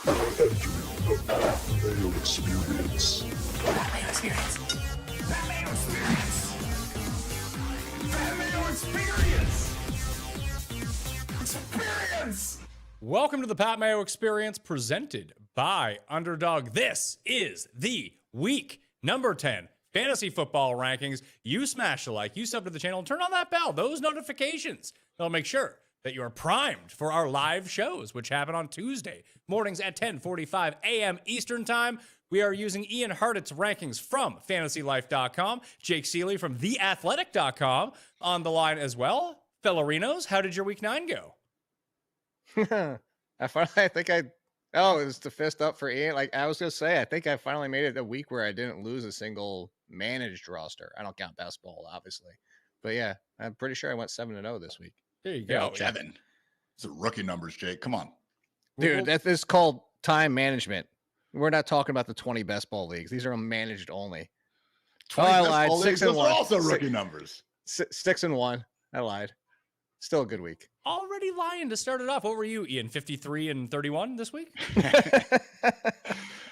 Entering the Mayo experience. Mayo experience. That Mayo experience. That Mayo experience. Experience. Welcome to the Pat Mayo Experience presented by Underdog. This is the week number 10 fantasy football rankings. You smash the like, you sub to the channel, and turn on that bell, those notifications. They'll make sure that you are primed for our live shows, which happen on Tuesday mornings at 10:45 a.m. Eastern Time. We are using Ian Hartitz rankings from FantasyLife.com, Jake Ciely from TheAthletic.com on the line as well. Fellerinos, how did your week 9 go? It was to fist up for Ian. Like I was gonna say, I think I finally made it a week where I didn't lose a single managed roster. I don't count best ball, obviously, but yeah, I'm pretty sure I went 7-0 this week. There you go. Kevin. It's rookie numbers, Jake. Come on. Dude, that is called time management. We're not talking about the 20 best ball leagues. These are managed only. I lied. 6-1. Those are also rookie numbers. 6-1. I lied. Still a good week. Already lying to start it off. What were you, Ian? 53 and 31 this week?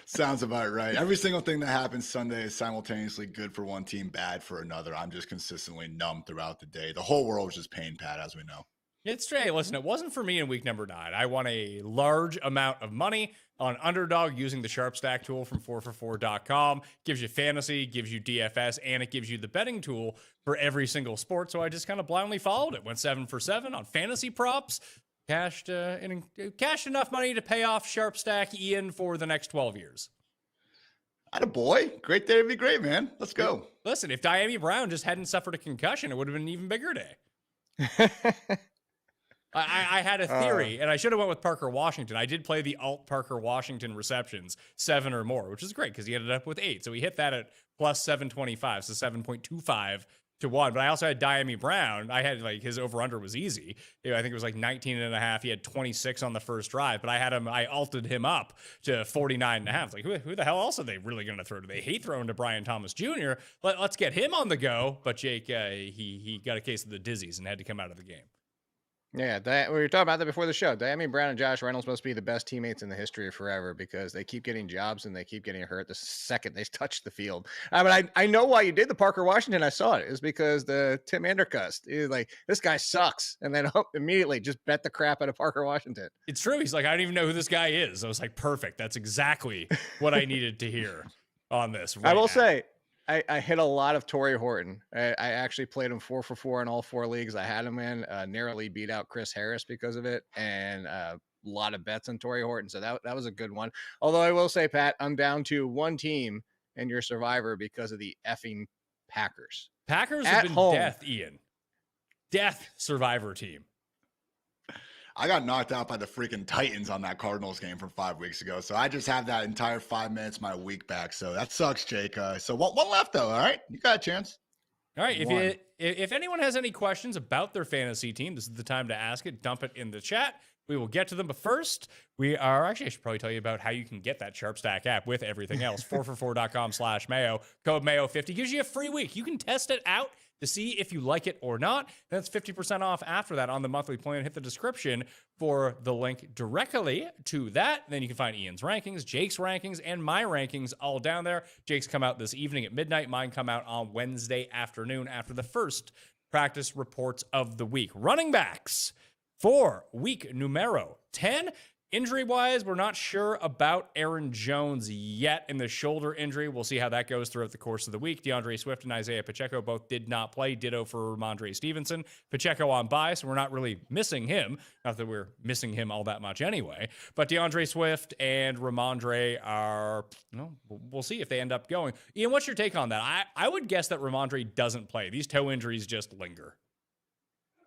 Sounds about right. Every single thing that happens Sunday is simultaneously good for one team, bad for another. I'm just consistently numb throughout the day. The whole world is just pain, Pat, as we know. It's straight. Listen, it wasn't for me in week number 9. I won a large amount of money on Underdog using the Sharp Stack tool from 4for4.com. Gives you fantasy, gives you DFS, and it gives you the betting tool for every single sport. So I just kind of blindly followed it. Went 7 for 7 on fantasy props. Cashed enough money to pay off Sharp Stack Ian for the next 12 years. Attaboy. Great day to be great, man. Let's go. Listen, if Diami Brown just hadn't suffered a concussion, it would have been an even bigger day. I had a theory, and I should have went with Parker Washington. I did play the alt Parker Washington receptions, 7 or more, which is great because he ended up with 8. So he hit that at plus 725, so 7.25 to 1. But I also had Diami Brown. I had his over-under was easy. I think it was 19.5. He had 26 on the first drive, but I altered him up to 49.5. It's like, who the hell else are they really going to throw to? They hate throwing to Brian Thomas Jr. Let's get him on the go. But Jake, he got a case of the dizzies and had to come out of the game. Yeah, we were talking about that before the show. Diami Brown and Josh Reynolds must be the best teammates in the history of forever because they keep getting jobs and they keep getting hurt the second they touch the field. I know why you did the Parker Washington. I saw it. It was because the Tim Andercust is like, this guy sucks. And then immediately just bet the crap out of Parker Washington. It's true. He's like, I don't even know who this guy is. I was like, perfect. That's exactly what I needed to hear on this. I will say, I hit a lot of Torrey Horton. I actually played him 4 for 4 in all 4 leagues I had him in. Narrowly beat out Chris Harris because of it, and a lot of bets on Torrey Horton. So that was a good one. Although I will say, Pat, I'm down to one team in your survivor because of the effing Packers. Packers have been death, Ian. Death survivor team. I got knocked out by the freaking Titans on that Cardinals game from 5 weeks ago. So I just have that entire 5 minutes, my week back. So that sucks, Jake. So one left, though. All right. You got a chance. All right. If anyone has any questions about their fantasy team, this is the time to ask it. Dump it in the chat. We will get to them. But first, I should probably tell you about how you can get that Sharp Stack app with everything else. 4for4.com/Mayo. Code Mayo50 gives you a free week. You can test it out to see if you like it or not. That's 50% off after that on the monthly plan. Hit the description for the link directly to that. Then you can find Ian's rankings, Jake's rankings, and my rankings all down there. Jake's come out this evening at midnight. Mine come out on Wednesday afternoon after the first practice reports of the week. Running backs for week numero 10. Injury-wise, we're not sure about Aaron Jones yet in the shoulder injury. We'll see how that goes throughout the course of the week. DeAndre Swift and Isaiah Pacheco both did not play. Ditto for Ramondre Stevenson. Pacheco on bye, so we're not really missing him. Not that we're missing him all that much anyway. But DeAndre Swift and Ramondre are, we'll see if they end up going. Ian, what's your take on that? I would guess that Ramondre doesn't play. These toe injuries just linger.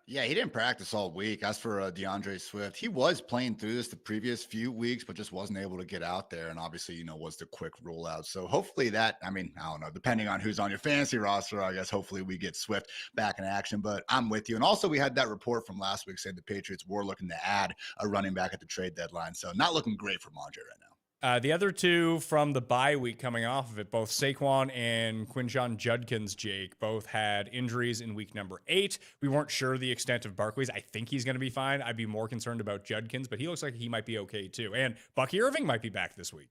Yeah, he didn't practice all week. As for DeAndre Swift, he was playing through this the previous few weeks, but just wasn't able to get out there. And obviously, was the quick rollout. So hopefully that, I don't know, depending on who's on your fantasy roster, I guess hopefully we get Swift back in action. But I'm with you. And also we had that report from last week saying the Patriots were looking to add a running back at the trade deadline. So not looking great for Mondre right now. The other two from the bye week coming off of it, both Saquon and Quinshon Judkins, Jake, both had injuries in week number 8. We weren't sure the extent of Barkley's. I think he's going to be fine. I'd be more concerned about Judkins, but he looks like he might be okay too. And Bucky Irving might be back this week.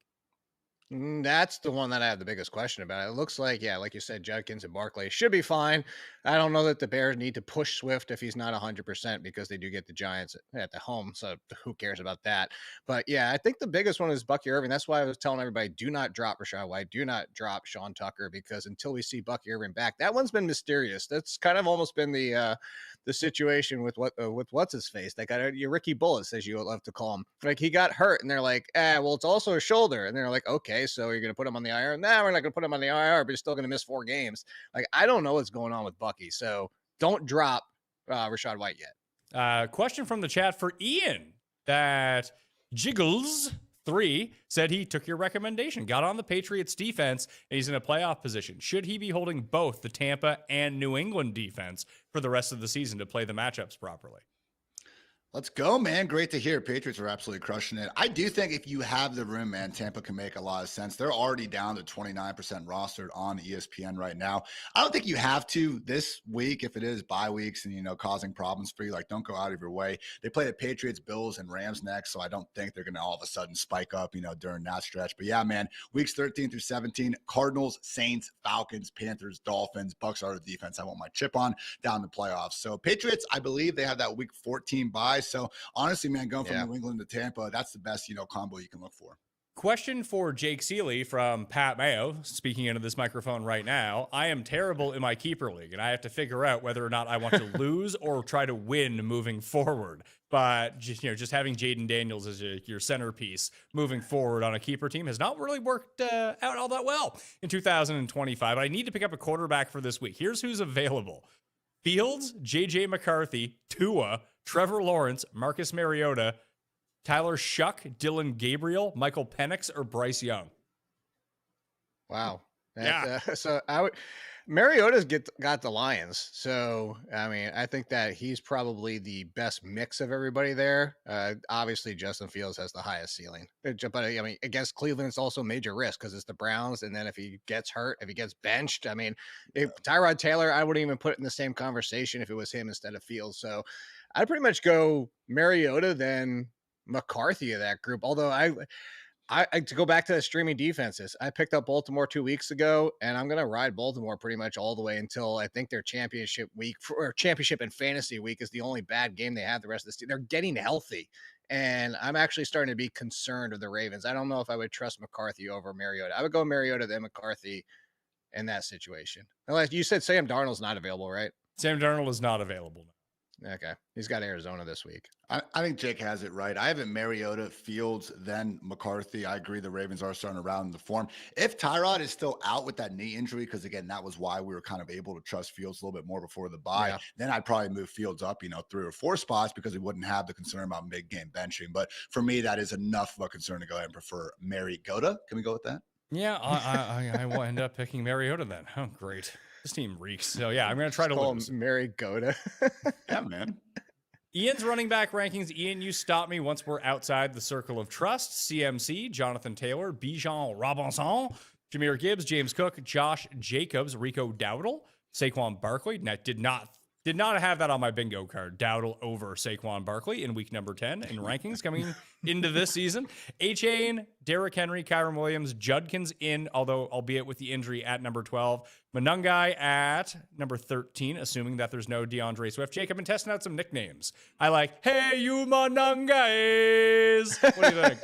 That's the one that I have the biggest question about. It looks like, yeah, like you said, Judkins and Barkley should be fine. I don't know that the Bears need to push Swift if he's not 100% because they do get the Giants at the home. So who cares about that? But yeah, I think the biggest one is Bucky Irving. That's why I was telling everybody, do not drop Rachaad White. Do not drop Sean Tucker because until we see Bucky Irving back, that one's been mysterious. That's kind of almost been the situation with what's his face. They got your Ricky Bullets, as you love to call him. Like he got hurt and they're like, well, it's also a shoulder. And they're like, okay, so you're going to put him on the IR? No, we're not going to put him on the IR, but he's still going to miss 4 games. Like, I don't know what's going on with Bucky. So don't drop Rachaad White yet. Question from the chat for Ian that Jiggles3 said he took your recommendation, got on the Patriots defense, and he's in a playoff position. Should he be holding both the Tampa and New England defense for the rest of the season to play the matchups properly? Let's go, man. Great to hear. Patriots are absolutely crushing it. I do think if you have the room, man, Tampa can make a lot of sense. They're already down to 29% rostered on ESPN right now. I don't think you have to this week if it is bye weeks and, causing problems for you. Like, don't go out of your way. They play the Patriots, Bills, and Rams next, so I don't think they're going to all of a sudden spike up, during that stretch. But yeah, man, weeks 13 through 17, Cardinals, Saints, Falcons, Panthers, Dolphins, Bucks are the defense I want my chip on down the playoffs. So Patriots, I believe they have that week 14 bye. So honestly, man, going from New England to Tampa, that's the best, combo you can look for. Question for Jake Ciely from Pat Mayo, speaking into this microphone right now. I am terrible in my keeper league, and I have to figure out whether or not I want to lose or try to win moving forward. But just having Jaden Daniels as your centerpiece moving forward on a keeper team has not really worked out all that well in 2025. I need to pick up a quarterback for this week. Here's who's available. Fields, J.J. McCarthy, Tua, Trevor Lawrence, Marcus Mariota, Tyler Shuck, Dylan Gabriel, Michael Penix, or Bryce Young. Wow. So Mariota's got the Lions. So, I mean, I think that he's probably the best mix of everybody there. Obviously, Justin Fields has the highest ceiling. But, I mean, against Cleveland, it's also major risk because it's the Browns. And then if he gets hurt, if he gets benched, I mean, if Tyrod Taylor, I wouldn't even put it in the same conversation if it was him instead of Fields. So I'd pretty much go Mariota, then McCarthy of that group. Although I to go back to the streaming defenses, I picked up Baltimore 2 weeks ago, and I'm going to ride Baltimore pretty much all the way until I think their championship week or championship and fantasy week is the only bad game they have the rest of the season. They're getting healthy, and I'm actually starting to be concerned of the Ravens. I don't know if I would trust McCarthy over Mariota. I would go Mariota then McCarthy in that situation. Unless you said Sam Darnold's not available, right? Sam Darnold is not available. Okay. He's got Arizona this week. I think Jake has it right. I have it Mariota, Fields, then McCarthy. I agree the Ravens are starting to round the form. If Tyrod is still out with that knee injury, because again, that was why we were kind of able to trust Fields a little bit more before the bye, then I'd probably move Fields up, 3 or 4 spots because we wouldn't have the concern about mid-game benching. But for me, that is enough of a concern to go ahead and prefer Mariota. Can we go with that? Yeah, I will end up picking Mariota then. Oh, great. This team reeks. So, yeah, I'm going to try to lose. Mariota. Yeah, man. Ian's running back rankings. Ian, you stop me once we're outside the circle of trust. CMC, Jonathan Taylor, Bijan Robinson, Jahmyr Gibbs, James Cook, Josh Jacobs, Rico Dowdle, Saquon Barkley. Did not have that on my bingo card. Dowdle over Saquon Barkley in week number 10 in rankings coming into this season. A-Chain, Derrick Henry, Kyron Williams, Judkins in, although albeit with the injury at number 12. Manungai at number 13, assuming that there's no DeAndre Swift. Jake, I've been testing out some nicknames. I like, hey, you Manungais. What do you think?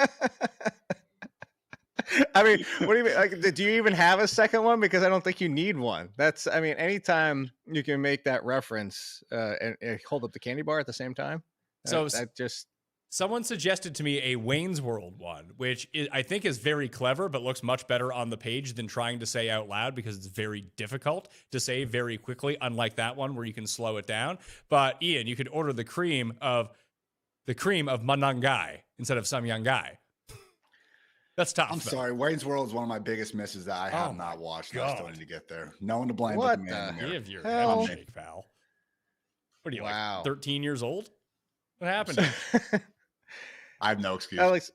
I mean, what do you mean? Like, do you even have a second one? Because I don't think you need one. I mean, anytime you can make that reference and hold up the candy bar at the same time. So someone suggested to me a Wayne's World one, which I think is very clever, but looks much better on the page than trying to say out loud because it's very difficult to say very quickly, unlike that one where you can slow it down. But Ian, you could order the cream of Manungai instead of some young guy. That's tough. I'm sorry. Wayne's World is one of my biggest misses that I have not watched. I still need to get there. No one to blame. What but the me. Give your head shake, pal. What are you, like 13 years old? What happened? I have no excuse. Alex,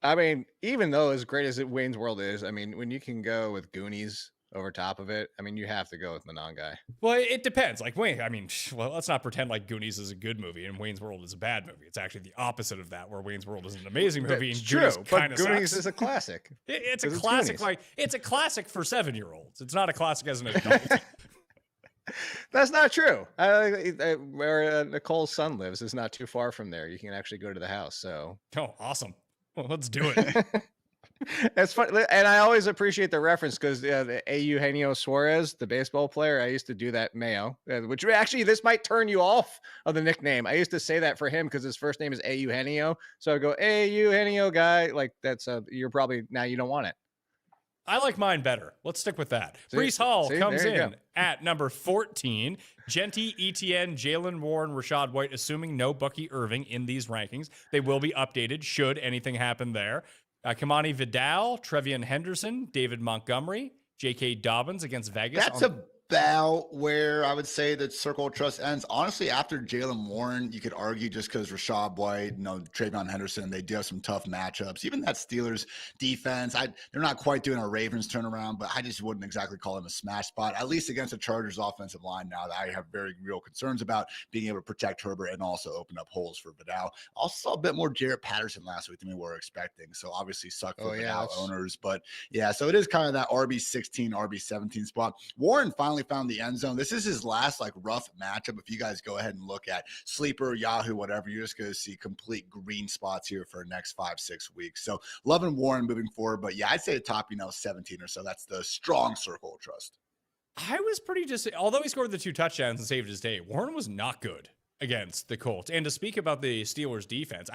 I mean, even though as great as Wayne's World is, I mean, when you can go with Goonies over top of it, I mean, you have to go with the non-guy. Well, it depends. Like Wayne, I mean, well, let's not pretend like Goonies is a good movie and Wayne's World is a bad movie. It's actually the opposite of that, where Wayne's World is an amazing movie and It's Goonies true, kind but of Goonies sucks. is a classic. It's a 'Cause it's classic, Goonies. like it's a classic for 7-year-olds. It's not a classic as an adult. That's not true. Where Nicole's son lives is not too far from there. You can actually go to the house. So Oh, awesome. Well, let's do it. that's fun. And I always appreciate the reference because the Eugenio Suarez, the baseball player, I used to do that Mayo, which actually this might turn you off of the nickname. I used to say that for him because his first name is Eugenio. So I go, Eugenio guy. Like that's you're probably now you don't want it. I like mine better. Let's stick with that. See? Brees Hall See? comes There you in go. at number 14. Genty, Etienne, Jalen Warren, Rashad White, assuming no Bucky Irving in these rankings. They will be updated should anything happen there. Kamani Vidal, Trevion Henderson, David Montgomery, J.K. Dobbins against Vegas. That's about where I would say that Circle of Trust ends. Honestly, after Jalen Warren, you could argue just because Rashad White, Travion Henderson, they do have some tough matchups. Even that Steelers defense, they're not quite doing a Ravens turnaround, but I just wouldn't exactly call them a smash spot, at least against the Chargers offensive line now that I have very real concerns about being able to protect Herbert and also open up holes for Vidal. Also saw a bit more Jarrett Patterson last week than we were expecting. So obviously suck for Vidal owners. But yeah, so it is kind of that RB16, RB17 spot. Warren finally found the end zone. This is his last rough matchup. If you guys go ahead and look at Sleeper, Yahoo, whatever, you're just going to see complete green spots here for the next 5-6 weeks. So loving Warren moving forward. But yeah, I'd say the top, 17 or so. That's the strong Circle of Trust. I was pretty although he scored the 2 touchdowns and saved his day, Warren was not good against the Colts. And to speak about the Steelers defense,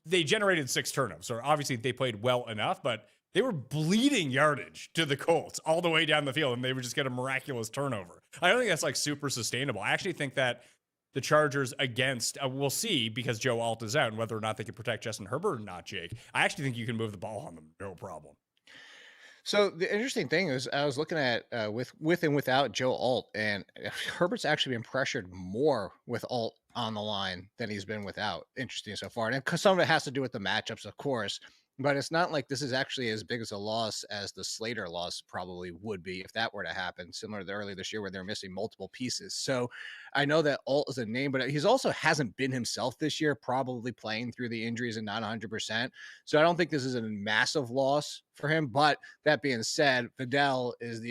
they generated 6 turnovers. So obviously they played well enough, but they were bleeding yardage to the Colts all the way down the field, and they would just get a miraculous turnover. I don't think that's super sustainable. I actually think that the Chargers against, we'll see because Joe Alt is out and whether or not they can protect Justin Herbert or not, Jake. I actually think you can move the ball on them, no problem. So the interesting thing is I was looking at with and without Joe Alt, and Herbert's actually been pressured more with Alt on the line than he's been without. Interesting so far. And some of it has to do with the matchups, of course. But it's not like this is actually as big as a loss as the Slater loss probably would be if that were to happen, similar to earlier this year where they're missing multiple pieces. So I know that Alt is a name, but he's also hasn't been himself this year, probably playing through the injuries and not 100%. So I don't think this is a massive loss for him. But that being said, Vidal is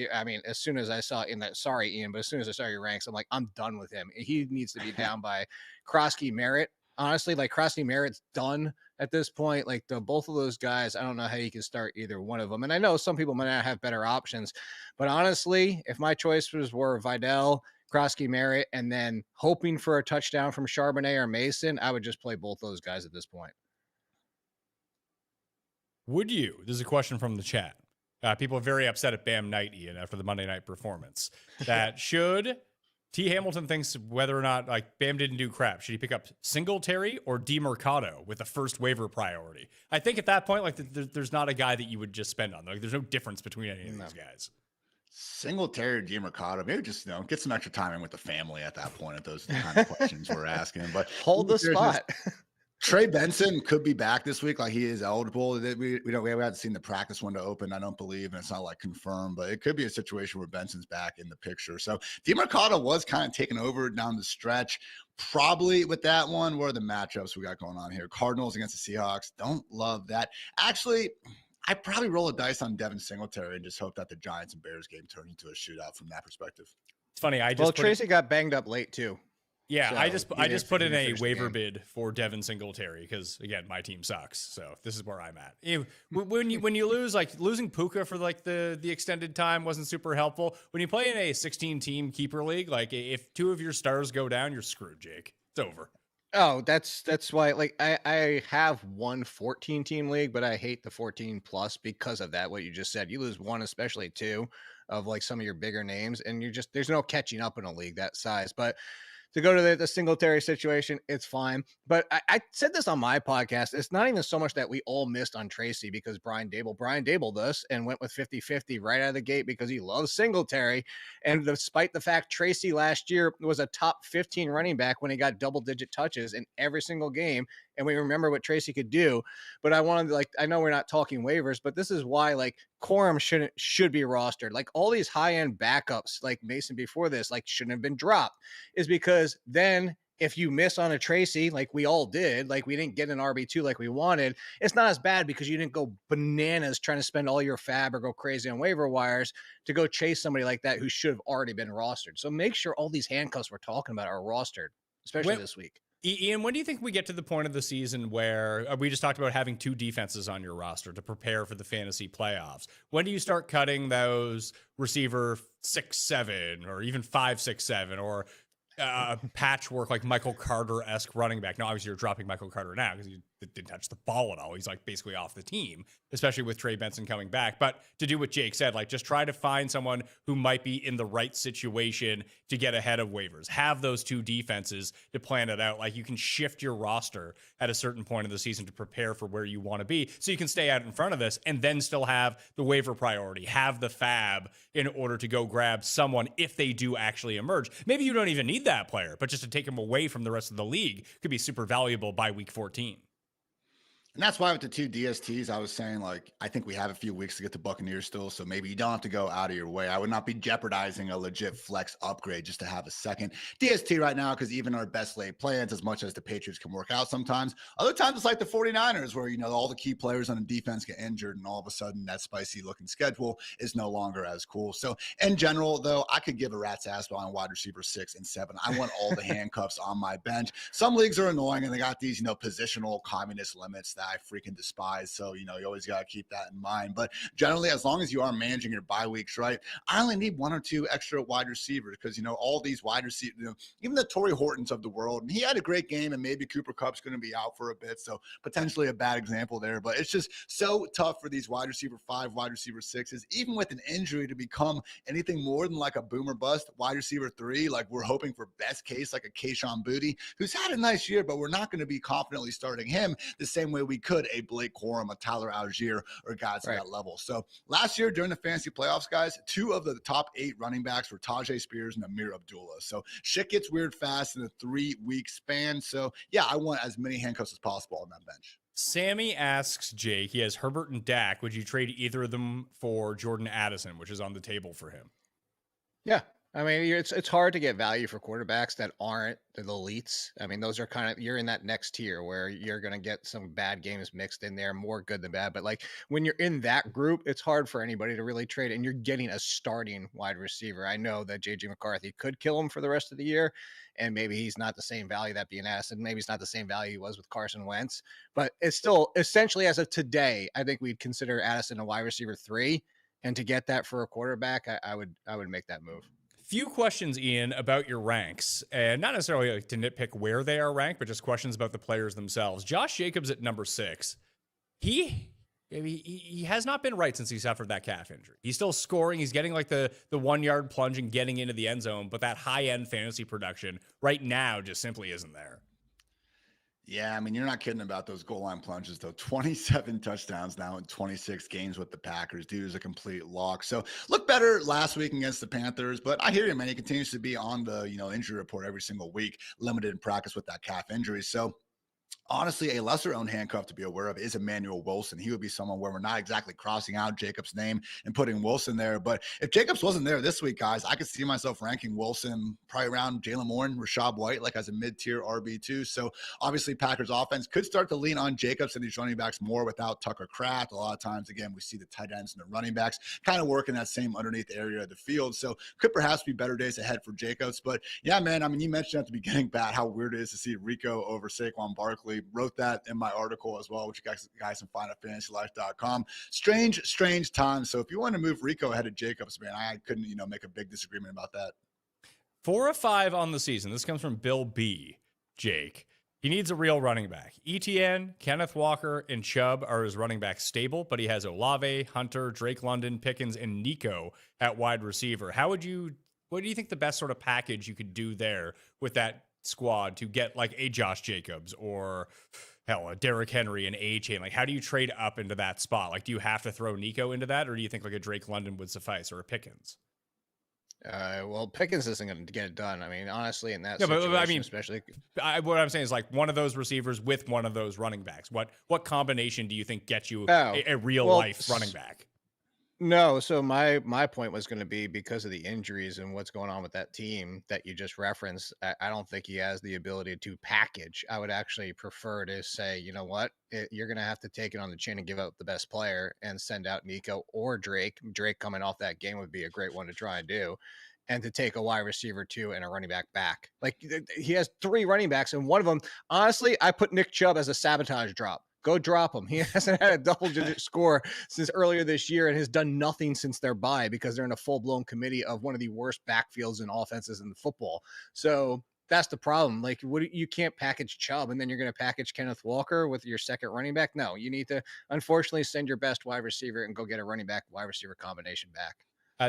as soon as I saw sorry, Ian, but as soon as I saw your ranks, I'm like, I'm done with him. He needs to be down by Krosky Merritt. Honestly, Krosky Merritt's done at this point. Both of those guys, I don't know how you can start either one of them. And I know some people might not have better options, but honestly, if my choices were Vidal, Krosky Merritt, and then hoping for a touchdown from Charbonnet or Mason, I would just play both those guys at this point. Would you? This is a question from the chat. People are very upset at Bam Knight, Ian, after the Monday night performance. That should T. Hamilton thinks whether or not Bam didn't do crap. Should he pick up Singletary or DeMercado with the first waiver priority? I think at that point, there's not a guy that you would just spend on. There's no difference between any of these guys. Singletary or DeMercado, maybe just get some extra time in with the family at that point. If those are the kind of questions we're asking, but hold the spot. Trey Benson could be back this week. He is eligible. We haven't seen the practice window open, I don't believe, and it's not confirmed, but it could be a situation where Benson's back in the picture. So DeMercado was kind of taking over down the stretch. Probably with that one, what are the matchups we got going on here? Cardinals against the Seahawks. Don't love that. Actually, I probably roll a dice on Devin Singletary and just hope that the Giants and Bears game turns into a shootout from that perspective. It's funny. Tracy got banged up late too. Yeah, so I just put in a waiver bid for Devin Singletary because again my team sucks, so this is where I'm at. When you lose, losing Puka for the extended time wasn't super helpful. When you play in a 16-team keeper league, if 2 of your stars go down, you're screwed, Jake. It's over. Oh, that's why I have one 14-team league, but I hate the 14 plus because of that. What you just said, you lose 1, especially 2 of some of your bigger names, and there's no catching up in a league that size. But to go to the Singletary situation, it's fine. But I said this on my podcast. It's not even so much that we all missed on Tracy because Brian Dable this and went with 50-50 right out of the gate because he loves Singletary. And despite the fact Tracy last year was a top 15 running back when he got double-digit touches in every single game, and we remember what Tracy could do. But I wanted to, like, I know we're not talking waivers, but this is why like Corum should be rostered. Like all these high end backups, like Mason before this, like shouldn't have been dropped, is because then if you miss on a Tracy, like we all did, like we didn't get an RB2 like we wanted, it's not as bad because you didn't go bananas trying to spend all your fab or go crazy on waiver wires to go chase somebody like that who should have already been rostered. So make sure all these handcuffs we're talking about are rostered, especially this week. Ian, when do you think we get to the point of the season where we just talked about having 2 defenses on your roster to prepare for the fantasy playoffs? When do you start cutting those receiver 6-7 or even 5-6-7 or patchwork like Michael Carter-esque running back? Now, obviously, you're dropping Michael Carter now because he didn't touch the ball at all. He's like basically off the team, especially with Trey Benson coming back. But to do what Jake said, like just try to find someone who might be in the right situation to get ahead of waivers. Have those 2 defenses to plan it out. Like you can shift your roster at a certain point of the season to prepare for where you want to be so you can stay out in front of this and then still have the waiver priority, have the fab in order to go grab someone if they do actually emerge. Maybe you don't even need that player, but just to take him away from the rest of the league could be super valuable by week 14. And that's why with the 2 DSTs, I was saying, like, I think we have a few weeks to get to Buccaneers still. So maybe you don't have to go out of your way. I would not be jeopardizing a legit flex upgrade just to have a second DST right now, because even our best laid plans, as much as the Patriots can work out sometimes, other times it's like the 49ers where, you know, all the key players on the defense get injured and all of a sudden that spicy looking schedule is no longer as cool. So in general, though, I could give a rat's ass on wide receiver 6 and 7. I want all the handcuffs on my bench. Some leagues are annoying and they got these, you know, positional communist limits that I freaking despise. So, you know, you always got to keep that in mind. But generally, as long as you are managing your bye weeks right, I only need 1 or 2 extra wide receivers because, you know, all these wide receivers, you know, even the Torrey Hortons of the world, and he had a great game, and maybe Cooper Kupp's going to be out for a bit. So potentially a bad example there. But it's just so tough for these wide receiver 5, wide receiver 6s, even with an injury, to become anything more than like a boomer bust wide receiver 3. Like we're hoping for best case, like a Kayshon Boutte, who's had a nice year, but we're not going to be confidently starting him the same way we could a Blake Corum, a Tyler Algier, or guys at that level. So last year during the fantasy playoffs, guys, 2 of the top 8 running backs were Tajay Spears and Amir Abdullah. So shit gets weird fast in a 3-week span. So yeah, I want as many handcuffs as possible on that bench. Sammy asks Jake, he has Herbert and Dak. Would you trade either of them for Jordan Addison, which is on the table for him? Yeah. I mean, it's hard to get value for quarterbacks that aren't the elites. I mean, those are kind of, you're in that next tier where you're going to get some bad games mixed in there, more good than bad. But like when you're in that group, it's hard for anybody to really trade, and you're getting a starting wide receiver. I know that JJ McCarthy could kill him for the rest of the year, and maybe he's not the same value that being asked, and maybe it's not the same value he was with Carson Wentz, but it's still essentially, as of today, I think we'd consider Addison a wide receiver 3. And to get that for a quarterback, I would make that move. Few questions, Ian, about your ranks, and not necessarily like to nitpick where they are ranked, but just questions about the players themselves. Josh Jacobs at number 6. He has not been right since he suffered that calf injury. He's still scoring. He's getting like the 1-yard plunge and getting into the end zone, but that high-end fantasy production right now just simply isn't there. Yeah, I mean, you're not kidding about those goal line plunges, though. 27 touchdowns now in 26 games with the Packers. Dude is a complete lock. So looked better last week against the Panthers, but I hear you, man. He continues to be on the, you know, injury report every single week, limited in practice with that calf injury. So honestly, a lesser owned handcuff to be aware of is Emmanuel Wilson. He would be someone where we're not exactly crossing out Jacobs' name and putting Wilson there. But if Jacobs wasn't there this week, guys, I could see myself ranking Wilson probably around Jalen Moore and Rachaad White, like as a mid-tier RB2. So obviously Packers offense could start to lean on Jacobs and these running backs more without Tucker Kraft. A lot of times, again, we see the tight ends and the running backs kind of work in that same underneath area of the field. So could perhaps be better days ahead for Jacobs. But yeah, man, I mean, you mentioned at the beginning, Pat, how weird it is to see Rico over Saquon Barkley. Wrote that in my article as well, which you guys can find at fantasylife.com. Strange time. So if you want to move Rico ahead of Jacobs, man, I couldn't, you know, make a big disagreement about that. 4 of 5 on the season. This comes from Bill B. Jake. He needs a real running back. ETN, Kenneth Walker, and Chubb are his running back stable, but he has Olave, Hunter, Drake London, Pickens, and Nico at wide receiver. What do you think the best sort of package you could do there with that squad to get like a Josh Jacobs or hell, a Derrick Henry and A-Chain? Like, how do you trade up into that spot? Like, do you have to throw Nico into that, or do you think like a Drake London would suffice, or a Pickens? Well, Pickens isn't going to get it done. I mean, honestly, in that Yeah, situation, but I mean, especially. what I'm saying is like one of those receivers with one of those running backs. What combination do you think gets you a real life running back? No, so my point was going to be because of the injuries and what's going on with that team that you just referenced. I don't think he has the ability to package. I would actually prefer to say, you know what, you're going to have to take it on the chin and give out the best player and send out Nico or Drake. Drake coming off that game would be a great one to try and do. And to take a wide receiver 2 and a running back. Like he has 3 running backs, and one of them, honestly, I put Nick Chubb as a sabotage drop. Go drop him. He hasn't had a double-digit score since earlier this year and has done nothing since their bye because they're in a full-blown committee of one of the worst backfields and offenses in the football. So that's the problem. Like, you can't package Chubb and then you're going to package Kenneth Walker with your second running back. No, you need to, unfortunately, send your best wide receiver and go get a running back wide receiver combination back.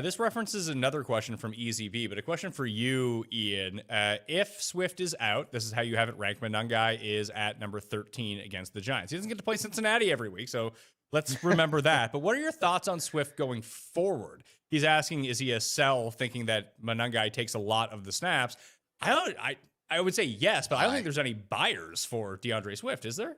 This references another question from Easy B, but a question for you, Ian. If Swift is out, this is how you have it ranked. Monangai is at number 13 against the Giants. He doesn't get to play Cincinnati every week, so let's remember that. But what are your thoughts on Swift going forward? He's asking, is he a sell, thinking that Monangai takes a lot of the snaps? I would say yes, but I don't think there's any buyers for DeAndre Swift, is there?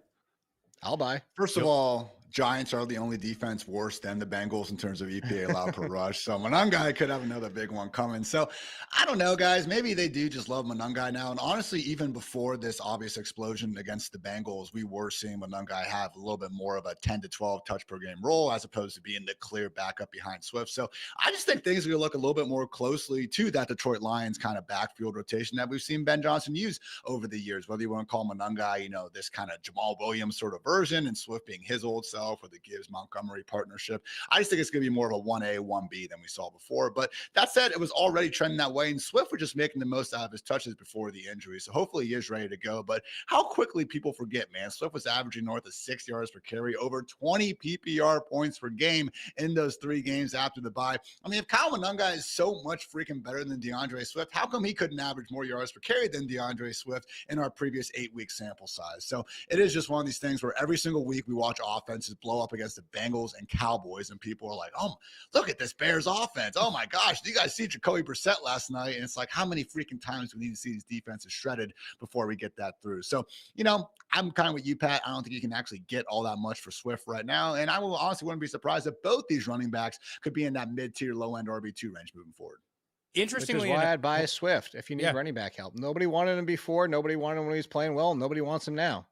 I'll buy. First of all, Giants are the only defense worse than the Bengals in terms of EPA allowed per rush. So Monangai could have another big one coming. So I don't know, guys. Maybe they do just love Monangai now. And honestly, even before this obvious explosion against the Bengals, we were seeing Monangai have a little bit more of a 10 to 12 touch per game role as opposed to being the clear backup behind Swift. So I just think things are going to look a little bit more closely to that Detroit Lions kind of backfield rotation that we've seen Ben Johnson use over the years, whether you want to call Monangai, you know, this kind of Jamal Williams sort of version and Swift being his old self or the Gibbs-Montgomery partnership. I just think it's going to be more of a 1A, 1B than we saw before. But that said, it was already trending that way, and Swift was just making the most out of his touches before the injury. So hopefully he is ready to go. But how quickly people forget, man. Swift was averaging north of 6 yards per carry, over 20 PPR points per game in those 3 games after the bye. I mean, if Kyle Monangai is so much freaking better than DeAndre Swift, how come he couldn't average more yards per carry than DeAndre Swift in our previous 8-week sample size? So it is just one of these things where every single week we watch offenses blow up against the Bengals and Cowboys, and people are like, oh, look at this Bears offense. Oh my gosh, do you guys see Jacoby Brissett last night? And it's like, how many freaking times do we need to see these defenses shredded before we get that through? So, you know, I'm kind of with you, Pat. I don't think you can actually get all that much for Swift right now. And I will honestly wouldn't be surprised if both these running backs could be in that mid-tier, low-end RB2 range moving forward. Interestingly, which is why I'd buy Swift if you need running back help. Nobody wanted him before. Nobody wanted him when he was playing well. Nobody wants him now.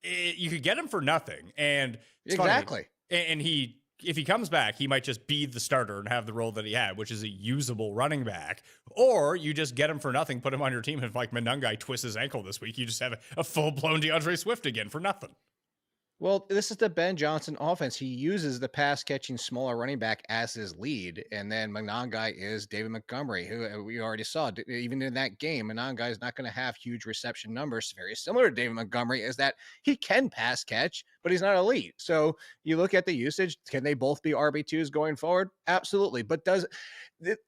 You could get him for nothing, and exactly. Funny. And if he comes back, he might just be the starter and have the role that he had, which is a usable running back. Or you just get him for nothing, put him on your team, and if like Monangai twists his ankle this week, you just have a full-blown DeAndre Swift again for nothing. Well, this is the Ben Johnson offense. He uses the pass-catching smaller running back as his lead, and then Monangai is David Montgomery, who we already saw. Even in that game, Monangai is not going to have huge reception numbers. Very similar to David Montgomery is that he can pass catch, but he's not elite. So you look at the usage. Can they both be RB2s going forward? Absolutely. But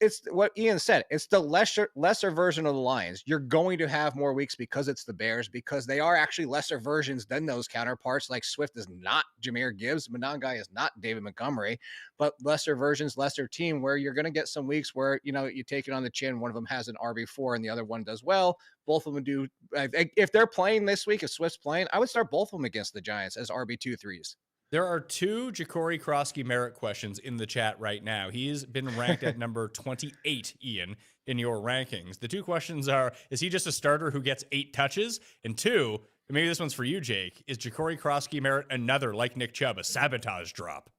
it's what Ian said. It's the lesser version of the Lions. You're going to have more weeks because it's the Bears, because they are actually lesser versions than those counterparts. Like Swift is not Jahmyr Gibbs. Monangai is not David Montgomery, but lesser versions, lesser team, where you're going to get some weeks where, you know, you take it on the chin. One of them has an RB4 and the other one does well. Both of them do. If they're playing this week, if Swift's playing, I would start both of them against the Giants as RB2 threes. There are 2 Ja'Cory Krosky Merritt questions in the chat right now. He's been ranked at number 28, Ian, in your rankings. The 2 questions are, is he just a starter who gets 8 touches? And 2, maybe this one's for you, Jake, is Ja'Cory Krosky Merritt another, like Nick Chubb, a sabotage drop?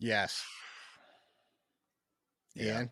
Yes. Yeah.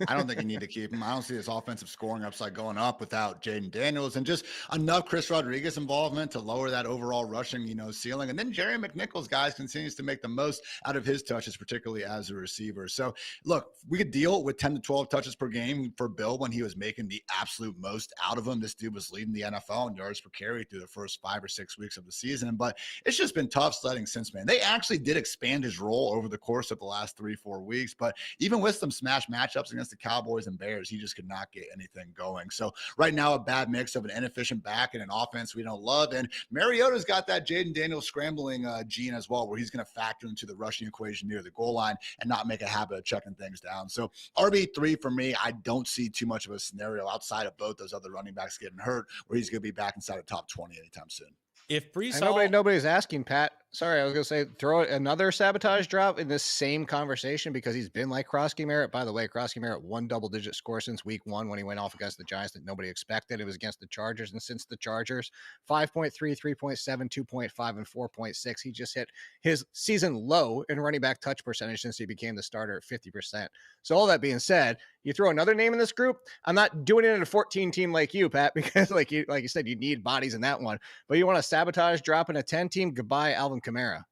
I don't think you need to keep him. I don't see this offensive scoring upside going up without Jaden Daniels, and just enough Chris Rodriguez involvement to lower that overall rushing, ceiling. And then Jerry McNichols, guys, continues to make the most out of his touches, particularly as a receiver. So look, we could deal with 10 to 12 touches per game for Bill when he was making the absolute most out of them. This dude was leading the NFL in yards per carry through the first 5 or 6 weeks of the season, but it's just been tough sledding since, man. They actually did expand his role over the course of the last 3-4 weeks, but even with some smash matchups against the Cowboys and Bears, he just could not get anything going. So right now, a bad mix of an inefficient back and an offense we don't love. And Mariota's got that Jaden Daniels scrambling gene as well, where he's going to factor into the rushing equation near the goal line and not make a habit of checking things down. So RB3 for me, I don't see too much of a scenario outside of both those other running backs getting hurt where he's going to be back inside the top 20 anytime soon. If Brees Hall, nobody's asking, Pat. Sorry, I was going to say throw another sabotage drop in this same conversation because he's been like Krosky Merritt. By the way, Krosky Merritt won double-digit score since week 1 when he went off against the Giants that nobody expected. It was against the Chargers, and since the Chargers, 5.3, 3.7, 2.5, and 4.6. He just hit his season low in running back touch percentage since he became the starter at 50%. So all that being said, you throw another name in this group. I'm not doing it in a 14 team like you, Pat, because like you said, you need bodies in that one. But you want to sabotage drop in a 10 team? Goodbye, Alvin Kamara.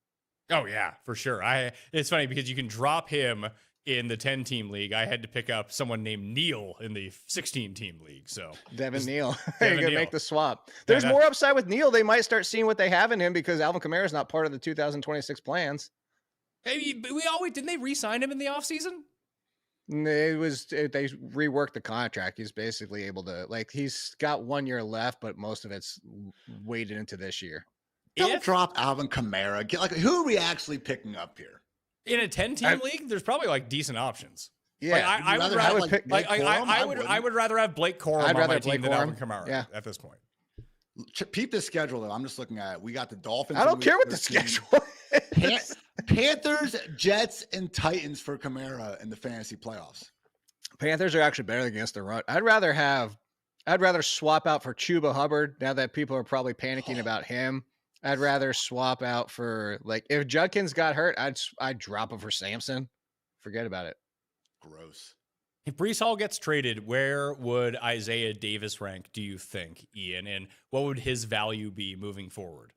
Oh yeah, for sure. It's funny because you can drop him in the 10 team league. I had to pick up someone named Neil in the 16 team league. So Devin Neal, Devin you're gonna Neal. make the swap. There's more upside with Neal. They might start seeing what they have in him because Alvin Kamara is not part of the 2026 plans. Hey, didn't they re-sign him in the offseason? They reworked the contract. He's basically able to he's got 1 year left, but most of it's weighted into this year. Don't drop Alvin Kamara. Who are we actually picking up here? In a 10 team league, there's probably decent options. Yeah, I would rather have Blake Corum on my team than Alvin Kamara at this point. Peep the schedule though. I'm just looking at it. We got the Dolphins. I don't care what the schedule is. Panthers, Jets, and Titans for Kamara in the fantasy playoffs. Panthers are actually better against the run. I'd rather swap out for Chuba Hubbard now that people are probably panicking about him. I'd rather swap out for if Judkins got hurt, I'd drop him for Sampson. Forget about it. Gross. If Brees Hall gets traded, where would Isaiah Davis rank, do you think, Ian? And what would his value be moving forward?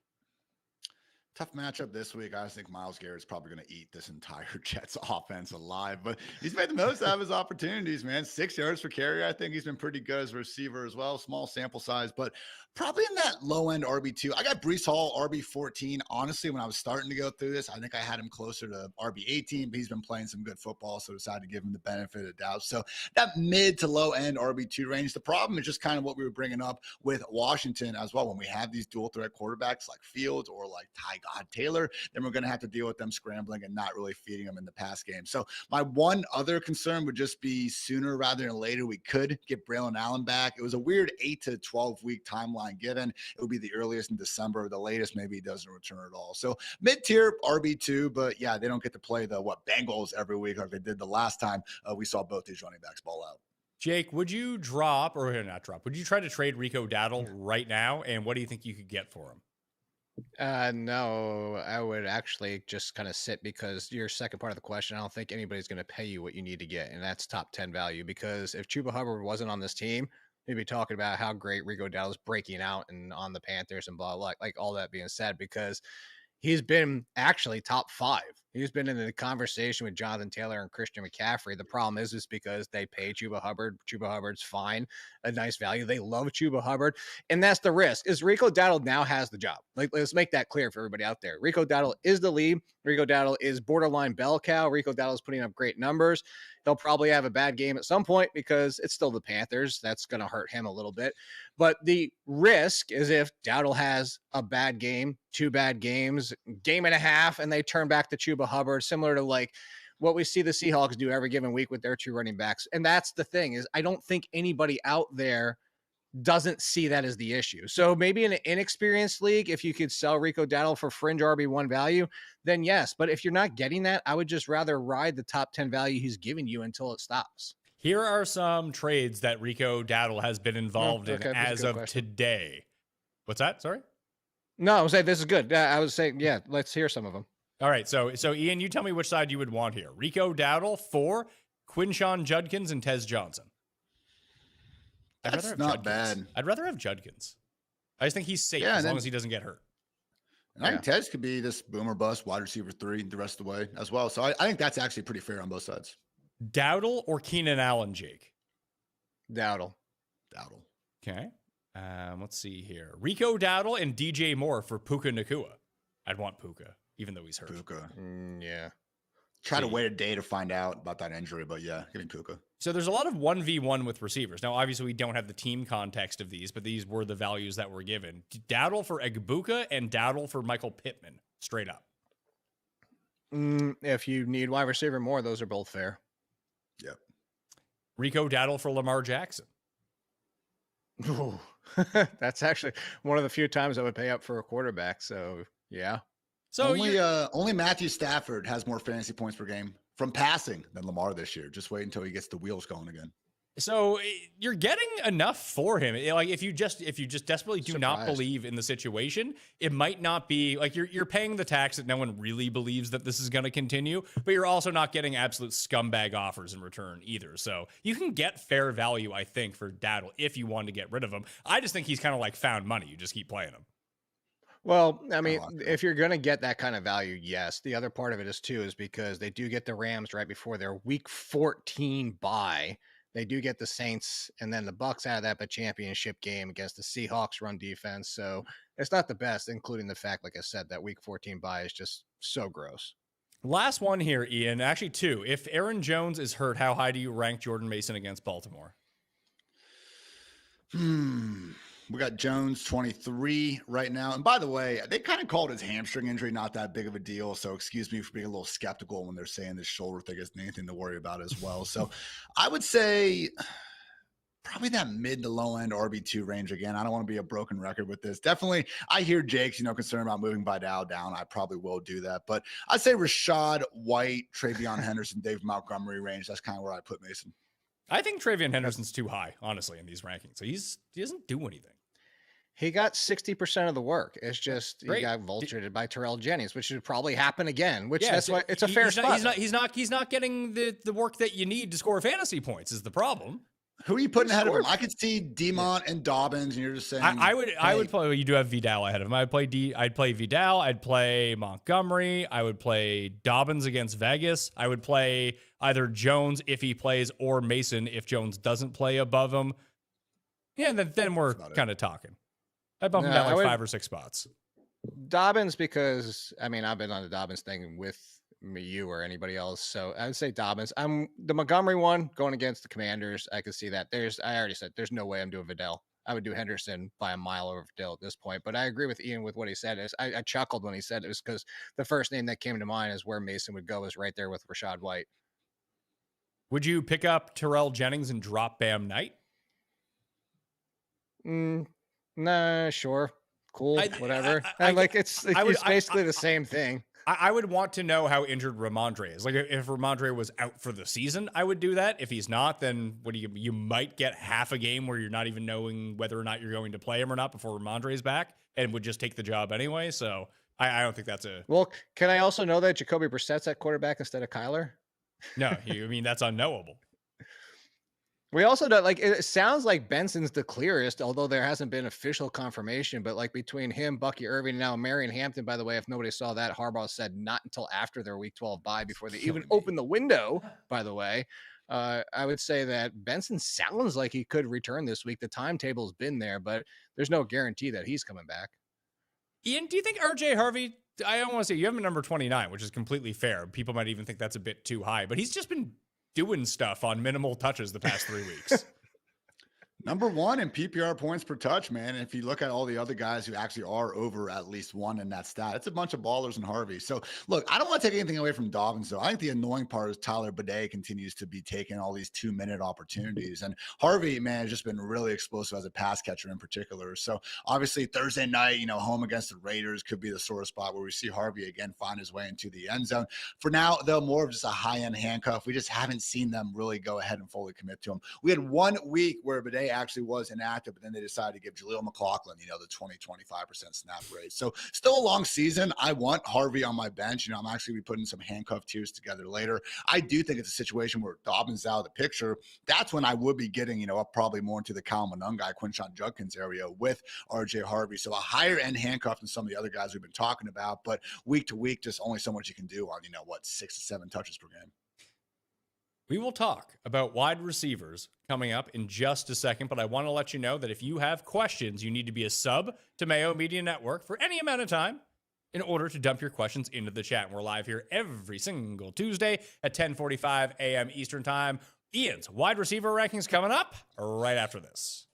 Tough matchup this week. I think Myles Garrett's probably going to eat this entire Jets offense alive, but he's made the most out of his opportunities, man. 6 yards per carry. I think he's been pretty good as a receiver as well. Small sample size, but probably in that low end RB2. I got Brees Hall RB14. Honestly, when I was starting to go through this, I think I had him closer to RB18, but he's been playing some good football, so decided to give him the benefit of doubt. So that mid to low end RB2 range. The problem is just kind of what we were bringing up with Washington as well. When we have these dual threat quarterbacks like Fields or like Ty God Taylor, then we're going to have to deal with them scrambling and not really feeding them in the pass game. So my one other concern would just be sooner rather than later, we could get Braylon Allen back. It was a weird 8 to 12 week timeline given. It would be the earliest in December. The latest, maybe he doesn't return at all. So mid-tier RB2, but yeah, they don't get to play the Bengals every week like they did the last time we saw both these running backs ball out. Jake, would you drop or not drop? Would you try to trade Rico Dowdle right now? And what do you think you could get for him? No, I would actually just kind of sit because your second part of the question, I don't think anybody's going to pay you what you need to get, and that's top 10 value. Because if Chuba Hubbard wasn't on this team, we'd be talking about how great Rico Dowdle's breaking out and on the Panthers and blah, blah, like all that being said, because he's been actually top 5. He's been in the conversation with Jonathan Taylor and Christian McCaffrey. The problem is because they pay Chuba Hubbard. Chuba Hubbard's fine, a nice value. They love Chuba Hubbard, and that's the risk. Is Rico Dowdle now has the job? Let's make that clear for everybody out there. Rico Dowdle is the lead. Rico Dowdle is borderline bell cow. Rico Dowdle is putting up great numbers. He'll probably have a bad game at some point because it's still the Panthers. That's going to hurt him a little bit. But the risk is if Dowdle has a bad game, 2 bad games, game and a half, and they turn back to Chuba Hubbard, similar to what we see the Seahawks do every given week with their 2 running backs. And that's the thing is I don't think anybody out there doesn't see that as the issue. So maybe in an inexperienced league, if you could sell Rico Dowdle for fringe RB1 value, then yes. But if you're not getting that, I would just rather ride the top 10 value he's giving you until it stops. Here are some trades that Rico Dowdle has been involved in as of today. What's that? Sorry? No, I was saying this is good. I was saying, yeah, let's hear some of them. All right. So Ian, you tell me which side you would want here. Rico Dowdle for Quinshawn Judkins and Tez Johnson. That's not bad. I'd rather have Judkins. I just think he's safe as long as he doesn't get hurt. And I think Tez could be this boomer bust wide receiver 3 the rest of the way as well. So I think that's actually pretty fair on both sides. Dowdle or Keenan Allen, Jake? Dowdle. Okay. Let's see here. Rico Dowdle and DJ Moore for Puka Nacua. I'd want Puka, even though he's hurt. Puka. Yeah. Try to wait a day to find out about that injury, but yeah, give me Puka. So there's a lot of 1v1 with receivers. Now, obviously, we don't have the team context of these, but these were the values that were given. Dowdle for Egbuka and Dowdle for Michael Pittman, straight up. If you need wide receiver more, those are both fair. Yep. Rico Dowdle for Lamar Jackson. Ooh, that's actually one of the few times I would pay up for a quarterback. So, yeah. So only Matthew Stafford has more fantasy points per game from passing than Lamar this year. Just wait until he gets the wheels going again. So you're getting enough for him. Like if you just desperately do not believe in the situation, it might not be like you're paying the tax that no one really believes that this is going to continue, but you're also not getting absolute scumbag offers in return either. So you can get fair value, I think, for Dowdle if you want to get rid of him. I just think he's kind of like found money. You just keep playing him. Well, I mean, if you're going to get that kind of value, yes. The other part of it is because they do get the Rams right before their week 14 bye. They do get the Saints and then the Bucks out of that, but championship game against the Seahawks run defense. So it's not the best, including the fact, like I said, that week 14 bye is just so gross. Last one here, Ian. Actually, two. If Aaron Jones is hurt, how high do you rank Jordan Mason against Baltimore? We got Jones 23 right now. And by the way, they kind of called his hamstring injury not that big of a deal. So excuse me for being a little skeptical when they're saying this shoulder thing isn't anything to worry about as well. So I would say probably that mid to low end RB2 range again. I don't want to be a broken record with this. Definitely, I hear Jake's, concerned about moving Vidal down. I probably will do that. But I'd say Rashad White, Travion Henderson, Dave Montgomery range. That's kind of where I put Mason. I think Travion Henderson's too high, honestly, in these rankings. So he doesn't do anything. He got 60% of the work. It's just he got vultured by Terrell Jennings, which should probably happen again. Which that's why it's a fair spot. He's not getting the work that you need to score fantasy points. Is the problem? Who are you putting ahead of him? I could see Demont and Dobbins, and you're just saying I would play. Well, you do have Vidal ahead of him. I'd play Vidal. I'd play Montgomery. I would play Dobbins against Vegas. I would play either Jones if he plays or Mason if Jones doesn't play above him. Yeah, and then we're kind of talking. I bump him down like 5 or 6 spots. Dobbins, because I've been on the Dobbins thing with you or anybody else. So I would say Dobbins. I'm the Montgomery one going against the Commanders. I can see that. I already said there's no way I'm doing Vidal. I would do Henderson by a mile over Vidal at this point. But I agree with Ian with what he said. I chuckled when he said it was because the first name that came to mind is where Mason would go is right there with Rashad White. Would you pick up Terrell Jennings and drop Bam Knight? Nah, sure. Cool. Whatever. It's basically the same thing. I would want to know how injured Ramondre is. Like if Ramondre was out for the season, I would do that. If he's not, then you might get half a game where you're not even knowing whether or not you're going to play him or not before Ramondre is back and would just take the job anyway. So I don't think that's a... Well, can I also know that Jacoby Brissett's at quarterback instead of Kyler? No, that's unknowable. We also don't it sounds like Benson's the clearest, although there hasn't been official confirmation. But between him, Bucky Irving, and now Marion Hampton, by the way, if nobody saw that, Harbaugh said not until after their week 12 bye before they even opened the window, by the way. I would say that Benson sounds like he could return this week. The timetable's been there, but there's no guarantee that he's coming back. Ian, do you think RJ Harvey, I don't want to say you have him at number 29, which is completely fair. People might even think that's a bit too high, but he's just been doing stuff on minimal touches the past 3 weeks. Number 1 in PPR points per touch, man. And if you look at all the other guys who actually are over at least 1 in that stat, it's a bunch of ballers and Harvey. So look, I don't want to take anything away from Dobbins, though. I think the annoying part is Tyler Bidet continues to be taking all these 2-minute opportunities. And Harvey, man, has just been really explosive as a pass catcher in particular. So obviously Thursday night, home against the Raiders could be the sort of spot where we see Harvey again find his way into the end zone. For now, though, more of just a high-end handcuff. We just haven't seen them really go ahead and fully commit to him. We had 1 week where Bidet actually was inactive, but then they decided to give Jaleel McLaughlin, the 20-25% snap rate. So still a long season. I want Harvey on my bench. I'm actually be putting some handcuff tiers together later. I do think it's a situation where Dobbins out of the picture. That's when I would be getting, up probably more into the Kyle Monungai, Quinshon Judkins area with RJ Harvey. So a higher end handcuff than some of the other guys we've been talking about, but week to week, just only so much you can do on, 6 to 7 touches per game. We will talk about wide receivers coming up in just a second, but I want to let you know that if you have questions, you need to be a sub to Mayo Media Network for any amount of time. in order to dump your questions into the chat. And we're live here every single Tuesday at 10:45 a.m. Eastern Time. Ian's wide receiver rankings coming up right after this.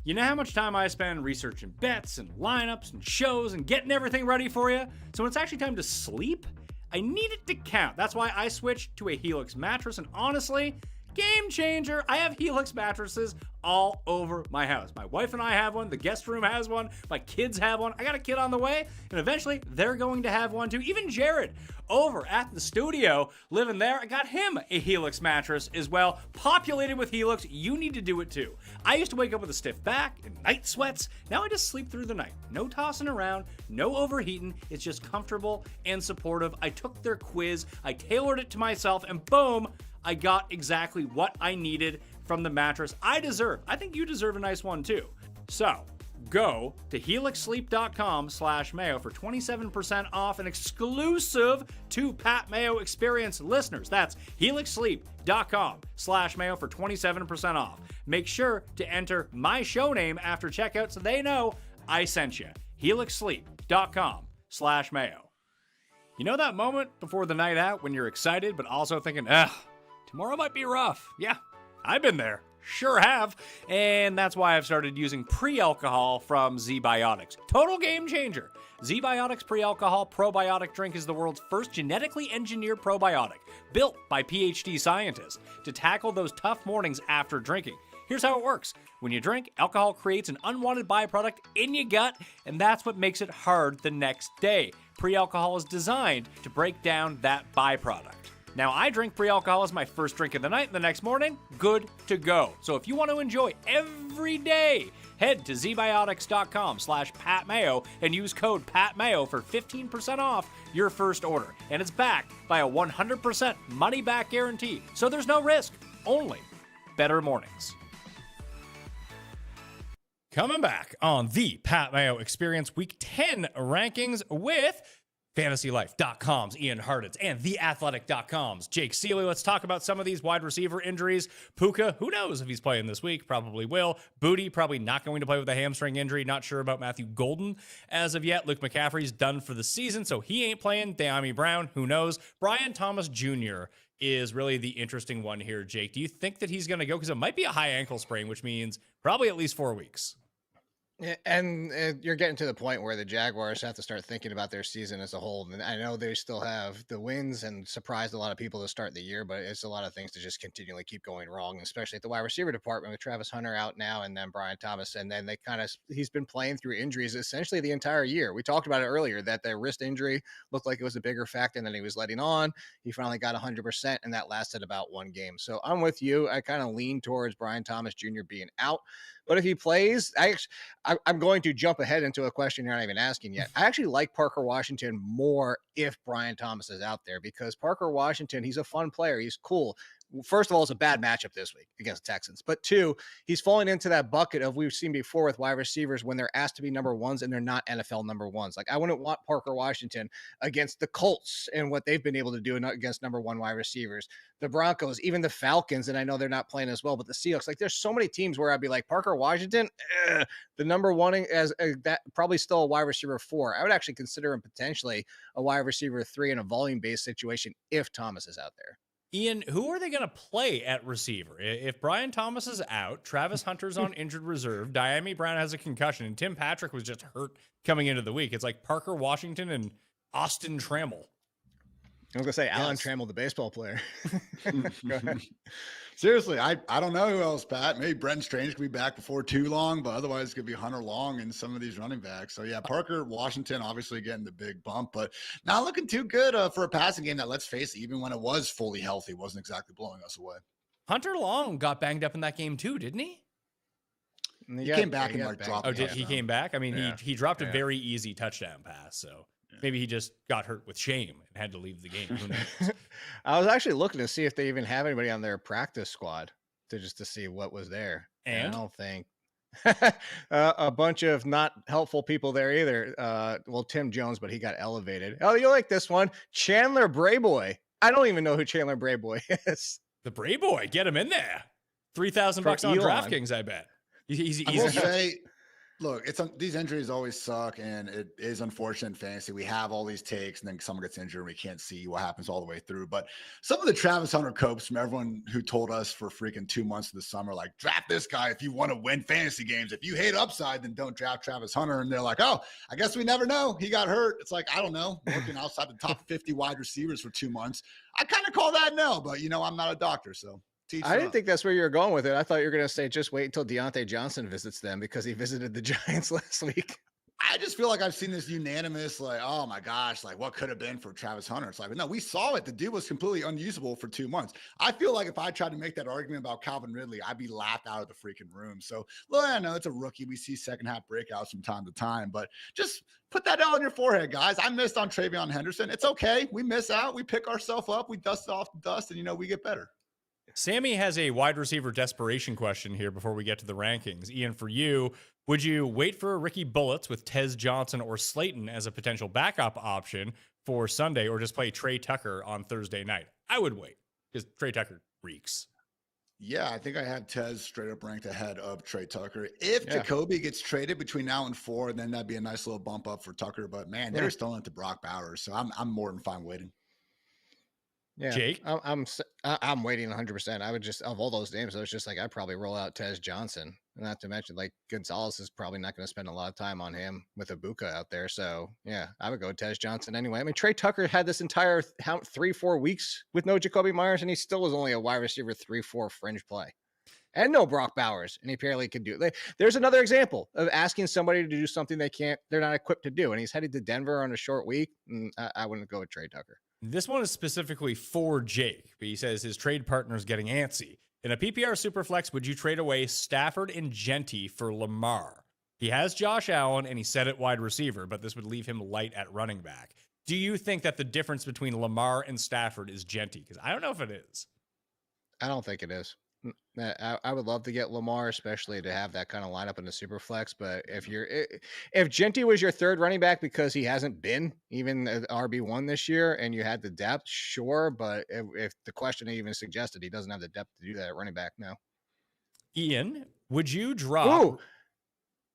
You know how much time I spend researching bets and lineups and shows and getting everything ready for you? So when it's actually time to sleep, I need it to count. That's why I switched to a Helix mattress, and honestly, game changer. I have Helix mattresses all over my house. My wife and I have one. The guest room has one. My kids have one. I got a kid on the way, and eventually they're going to have one too. Even Jared over at the studio living there, I got him a Helix mattress as well. Populated with Helix, you need to do it too. I used to wake up with a stiff back and night sweats. Now I just sleep through the night. No tossing around, no overheating. It's just comfortable and supportive. I took their quiz, I tailored it to myself, and boom, I got exactly what I needed from the mattress I deserve. I think you deserve a nice one too. So go to helixsleep.com/Mayo for 27% off and exclusive to Pat Mayo Experience listeners. That's helixsleep.com/Mayo for 27% off. Make sure to enter my show name after checkout so they know I sent you. helixsleep.com/Mayo. You know that moment before the night out when you're excited but also thinking, tomorrow might be rough. Yeah, I've been there. Sure have. And that's why I've started using pre-alcohol from ZBiotics. Total game changer. ZBiotics pre-alcohol probiotic drink is the world's first genetically engineered probiotic, built by PhD scientists to tackle those tough mornings after drinking. Here's how it works. When you drink, alcohol creates an unwanted byproduct in your gut, and that's what makes it hard the next day. Pre-alcohol is designed to break down that byproduct. Now, I drink pre-alcohol as my first drink of the night, and the next morning, good to go. So if you want to enjoy every day, head to zbiotics.com/PatMayo and use code PatMayo for 15% off your first order. And it's backed by a 100% money-back guarantee. So there's no risk, only better mornings. Coming back on the Pat Mayo Experience Week 10 rankings with FantasyLife.com's Ian Hartitz and TheAthletic.com's Jake Ciely. Let's talk about some of these wide receiver injuries. Puka, who knows if he's playing this week? Probably will. Booty, probably not going to play with a hamstring injury. Not sure about Matthew Golden as of yet. Luke McCaffrey's done for the season, so he ain't playing. De'Ami Brown, who knows? Brian Thomas Jr. is really the interesting one here, Jake. Do you think that he's going to go? Because it might be a high ankle sprain, which means probably at least 4 weeks. Yeah, and you're getting to the point where the Jaguars have to start thinking about their season as a whole. And I know they still have the wins and surprised a lot of people to start the year, but it's a lot of things to just continually keep going wrong, especially at the wide receiver department with Travis Hunter out now and then Brian Thomas. And then he's been playing through injuries essentially the entire year. We talked about it earlier that the wrist injury looked like it was a bigger factor than he was letting on. He finally got 100%, and that lasted about one game. So I'm with you. I kind of lean towards Brian Thomas Jr. being out. But if he plays, I'm going to jump ahead into a question you're not even asking yet. I actually like Parker Washington more if Brian Thomas is out there, because Parker Washington, he's a fun player. He's cool. First of all, it's a bad matchup this week against the Texans. But two, he's falling into that bucket of we've seen before with wide receivers when they're asked to be number ones and they're not NFL number ones. Like, I wouldn't want Parker Washington against the Colts and what they've been able to do against number one wide receivers, the Broncos, even the Falcons. And I know they're not playing as well, but the Seahawks, like, there's so many teams where I'd be like, Parker Washington, the number one as that probably still a wide receiver 4. I would actually consider him potentially a wide receiver 3 in a volume-based situation if Thomas is out there. Ian, who are they going to play at receiver? If Brian Thomas is out, Travis Hunter's on injured reserve, De'Ami Brown has a concussion, and Tim Patrick was just hurt coming into the week. It's like Parker Washington and Austin Trammell. I was going to say Alan Trammell, the baseball player. Go ahead. Seriously, I don't know who else, Pat. Maybe Brenton Strange could be back before too long, but otherwise it's going to be Hunter Long and some of these running backs. So, yeah, Parker Washington obviously getting the big bump, but not looking too good for a passing game that, let's face it, even when it was fully healthy, wasn't exactly blowing us away. Hunter Long got banged up in that game too, didn't he? He came back and like dropped. Oh, did he came back? I mean, he dropped a Yeah. very easy touchdown pass, so maybe he just got hurt with shame and had to leave the game. Who knows? I was actually looking to see if they even have anybody on their practice squad to see what was there. And I don't think a bunch of not helpful people there either. Well, Tim Jones, but he got elevated. Oh, you like this one? Chandler Brayboy. I don't even know who Chandler Brayboy is. The Bray Boy, get him in there. $3,000 on Elon. DraftKings, I bet. He's I will say, Look, these injuries always suck, and it is unfortunate in fantasy. We have all these takes, and then someone gets injured, and we can't see what happens all the way through. But some of the Travis Hunter copes from everyone who told us for freaking 2 months of the summer, like, draft this guy if you want to win fantasy games. If you hate upside, then don't draft Travis Hunter. And they're like, oh, I guess we never know. He got hurt. It's like, I don't know. Working outside the top 50 wide receivers for 2 months. I kind of call that no, but I'm not a doctor, so. I didn't think that's where you were going with it. I thought you were going to say just wait until Deontay Johnson visits them because he visited the Giants last week. I just feel like I've seen this unanimous, like, oh my gosh, like what could have been for Travis Hunter? It's like, no, we saw it. The dude was completely unusable for 2 months. I feel like if I tried to make that argument about Calvin Ridley, I'd be laughed out of the freaking room. So, well, I know it's a rookie. We see second half breakouts from time to time, but just put that out on your forehead, guys. I missed on Travion Henderson. It's okay. We miss out. We pick ourselves up. We dust off the dust, and we get better. Sammy has a wide receiver desperation question here before we get to the rankings. Ian, for you, would you wait for Ricky Bullets with Tez Johnson or Slayton as a potential backup option for Sunday, or just play Trey Tucker on Thursday night? I would wait because Trey Tucker reeks. Yeah, I think I have Tez straight up ranked ahead of Trey Tucker. If Jacoby gets traded between now and 4, then that'd be a nice little bump up for Tucker. But man, they're still into Brock Bowers, so I'm more than fine waiting. Yeah, Jake, I'm waiting 100%. I would just, of all those names, I was just like, I'd probably roll out Tez Johnson. Not to mention, like, Gonzalez is probably not going to spend a lot of time on him with Ibuka out there. So yeah, I would go Tez Johnson anyway. I mean, Trey Tucker had this entire 3-4 weeks with no Jacoby Myers, and he still was only a wide receiver 3-4 fringe play, and no Brock Bowers, and he apparently could do it. There's another example of asking somebody to do something they're not equipped to do, and he's headed to Denver on a short week. And I wouldn't go with Trey Tucker. this one is specifically for Jake, but he says his trade partner is getting antsy. In a PPR Superflex, would you trade away Stafford and Genty for Lamar? He has Josh Allen, and he said at wide receiver, but this would leave him light at running back. Do you think that the difference between Lamar and Stafford is Genty? Because I don't know if it is. I don't think it is. I would love to get Lamar, especially to have that kind of lineup in the super flex. But if Genty was your third running back because he hasn't been even an RB1 this year and you had the depth, sure. But if the question even suggested he doesn't have the depth to do that at running back now. Ian, would you drop? Ooh,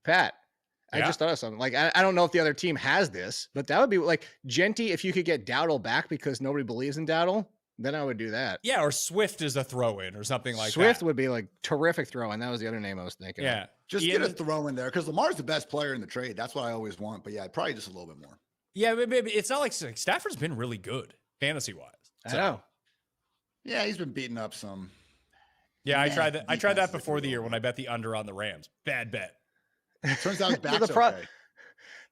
Pat, I just thought of something. Like, I don't know if the other team has this, but that would be like Genty. If you could get Dowdle back because nobody believes in Dowdle, then I would do that. Yeah, or Swift is a throw-in or something like that. Swift would be like terrific throw-in. That was the other name I was thinking. Yeah. Of. Just get a throw in there because Lamar's the best player in the trade. That's what I always want. But yeah, probably just a little bit more. Yeah, but it's not like Stafford's been really good fantasy-wise. I know. Yeah, he's been beating up some. Yeah, I tried that. I tried that before the year when I bet the under on the Rams. Bad bet. Turns out his back's okay.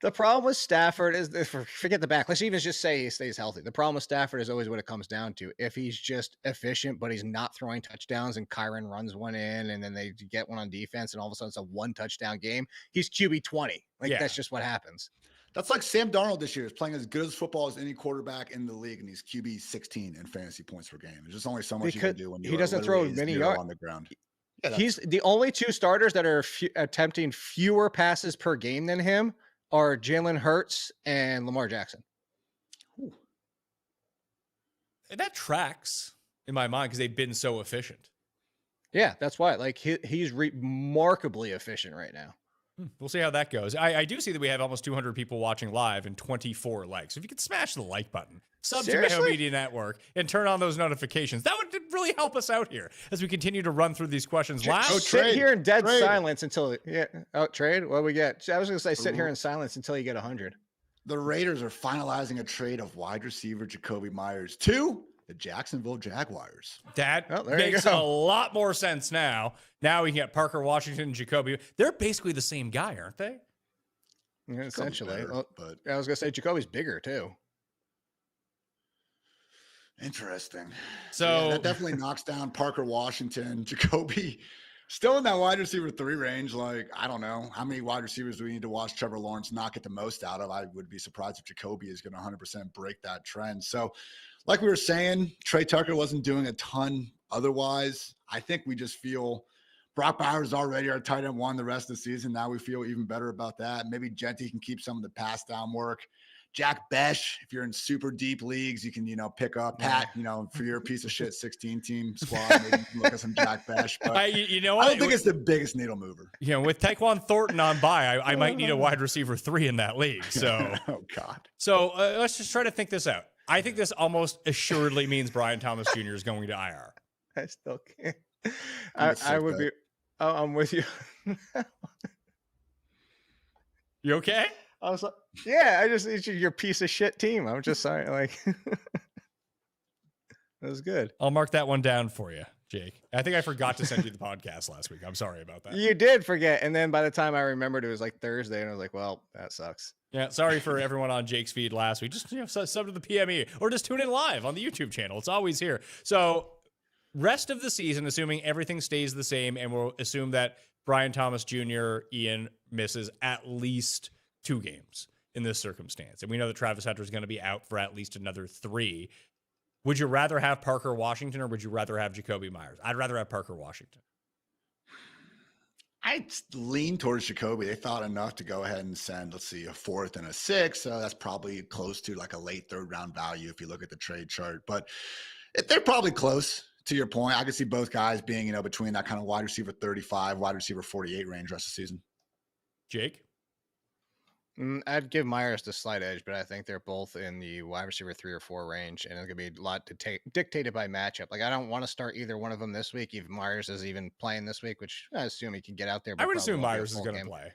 The problem with Stafford is, forget the back. Let's even just say he stays healthy. The problem with Stafford is always what it comes down to. If he's just efficient, but he's not throwing touchdowns, and Kyron runs one in, and then they get one on defense, and all of a sudden it's a 1 touchdown game, he's QB 20. That's just what happens. That's like Sam Darnold this year is playing as good as football as any quarterback in the league, and he's QB 16 in fantasy points per game. There's just only so much you can do when he doesn't throw many yards on the ground. Yeah, he's the only two starters that are attempting fewer passes per game than him are Jalen Hurts and Lamar Jackson. Ooh. That tracks in my mind because they've been so efficient. Yeah, that's why. Like he's remarkably efficient right now. We'll see how that goes. I do see that we have almost 200 people watching live and 24 likes. So if you could smash the like button, sub to Mayo Media Network, and turn on those notifications, that would really help us out here as we continue to run through these questions. Sit here in dead silence until trade. What we get? I was going to say sit here in silence until you get 100. The Raiders are finalizing a trade of wide receiver Jacoby Myers to the Jacksonville Jaguars. That makes a lot more sense now. Now we can get Parker Washington and Jacoby. They're basically the same guy, aren't they? Yeah, essentially. Better, but I was going to say Jacoby's bigger too. Interesting. So that definitely knocks down Parker Washington. Jacoby still in that wide receiver 3 range. Like, I don't know how many wide receivers do we need to watch Trevor Lawrence not get the most out of. I would be surprised if Jacoby is going to 100% break that trend. So like we were saying, Trey Tucker wasn't doing a ton otherwise. I think we just feel Brock Bowers is already our tight end 1 the rest of the season. Now we feel even better about that. Maybe Genty can keep some of the pass down work. Jack Besh, if you're in super deep leagues, you can, pick up Pat, for your piece of shit 16 team squad. Maybe you can look at some Jack Besh. But you know what? I don't think it's the biggest needle mover. With Taekwon Thornton on bye, I might need a wide receiver 3 in that league. So, oh God. So let's just try to think this out. I think this almost assuredly means Brian Thomas Jr. is going to IR. I still can't. I would be. Oh, I'm with you. You okay? I was like, yeah, it's your piece of shit team. I'm just sorry. Like, that was good. I'll mark that one down for you, Jake. I think I forgot to send you the podcast last week. I'm sorry about that. You did forget. And then by the time I remembered, it was like Thursday. And I was like, well, that sucks. Yeah, sorry for everyone on Jake's feed last week. Just sub to the PME or just tune in live on the YouTube channel. It's always here. So rest of the season, assuming everything stays the same, and we'll assume that Brian Thomas Jr., Ian, misses at least 2 games in this circumstance. And we know that Travis Hunter is going to be out for at least another 3. Would you rather have Parker Washington or would you rather have Jacoby Myers? I'd rather have Parker Washington. I lean towards Jacoby. They thought enough to go ahead and send, let's see, a 4th and a 6th. So that's probably close to like a late 3rd round value if you look at the trade chart. But they're probably close. To your point, I could see both guys being, between that kind of wide receiver 35, wide receiver 48 range rest of the season. Jake? I'd give Myers the slight edge, but I think they're both in the wide receiver 3 or 4 range, and it's going to be a lot dictated by matchup. Like, I don't want to start either one of them this week, if Myers is even playing this week, which I assume he can get out there. I would assume Myers is going to play.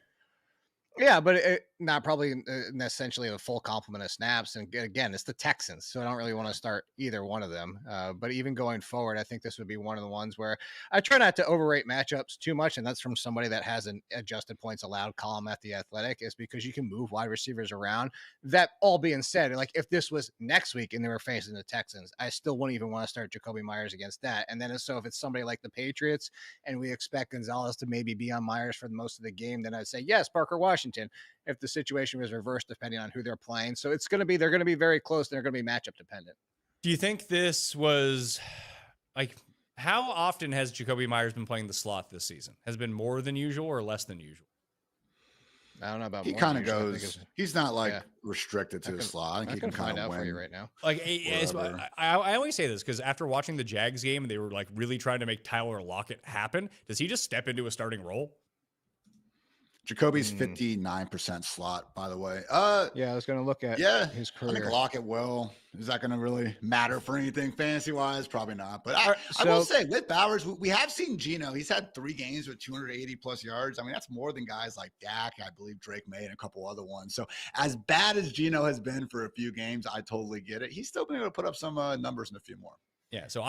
Yeah, but not probably essentially a full complement of snaps. And again, it's the Texans, so I don't really want to start either one of them. But even going forward, I think this would be one of the ones where I try not to overrate matchups too much. And that's from somebody that has an adjusted points allowed column at The Athletic, is because you can move wide receivers around. That all being said, like if this was next week and they were facing the Texans, I still wouldn't even want to start Jacoby Myers against that. And then if it's somebody like the Patriots and we expect Gonzalez to maybe be on Myers for most of the game, then I'd say, yes, Parker Washington. If the situation was reversed, depending on who they're playing. So they're going to be very close. They're going to be matchup dependent. Do you think this was like, how often has Jacoby Myers been playing the slot this season? Has it been more than usual or less than usual? I don't know about. He kind of goes. He's not restricted to his slot. I think he can find kind of out win for you right now. Like, I only say this because after watching the Jags game and they were like really trying to make Tyler Lockett happen, does he just step into a starting role? Jacoby's 59% slot, by the way. Yeah, I was going to look at his career. I think Lockett will. Is that going to really matter for anything fantasy-wise? Probably not. But I will say, with Bowers, we have seen Geno. He's had 3 games with 280-plus yards. I mean, that's more than guys like Dak, I believe Drake May, and a couple other ones. So as bad as Geno has been for a few games, I totally get it. He's still been able to put up some numbers in a few more. Yeah, so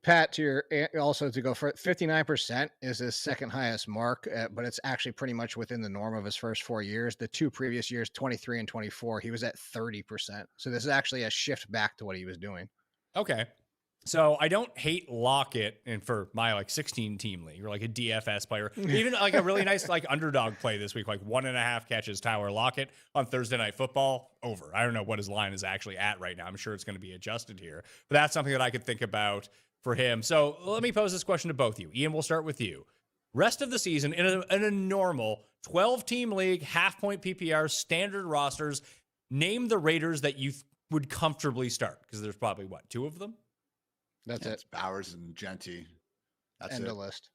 Pat, to your also to go for 59% is his second highest mark, but it's actually pretty much within the norm of his first 4 years. The 2 previous years, 23 and 24, he was at 30%. So this is actually a shift back to what he was doing. Okay. So I don't hate Lockett and for my 16 team league or like a DFS player, even like a really nice underdog play this week, like 1.5 catches Tyler Lockett on Thursday Night Football over. I don't know what his line is actually at right now. I'm sure it's going to be adjusted here, but that's something that I could think about for him. So let me pose this question to both of you. Ian, we'll start with you. Rest of the season in a normal 12-team league, half-point PPR, standard rosters, name the Raiders that you would comfortably start, because there's probably, 2 of them? That's it. It's Bowers and Genty. That's End it. of list.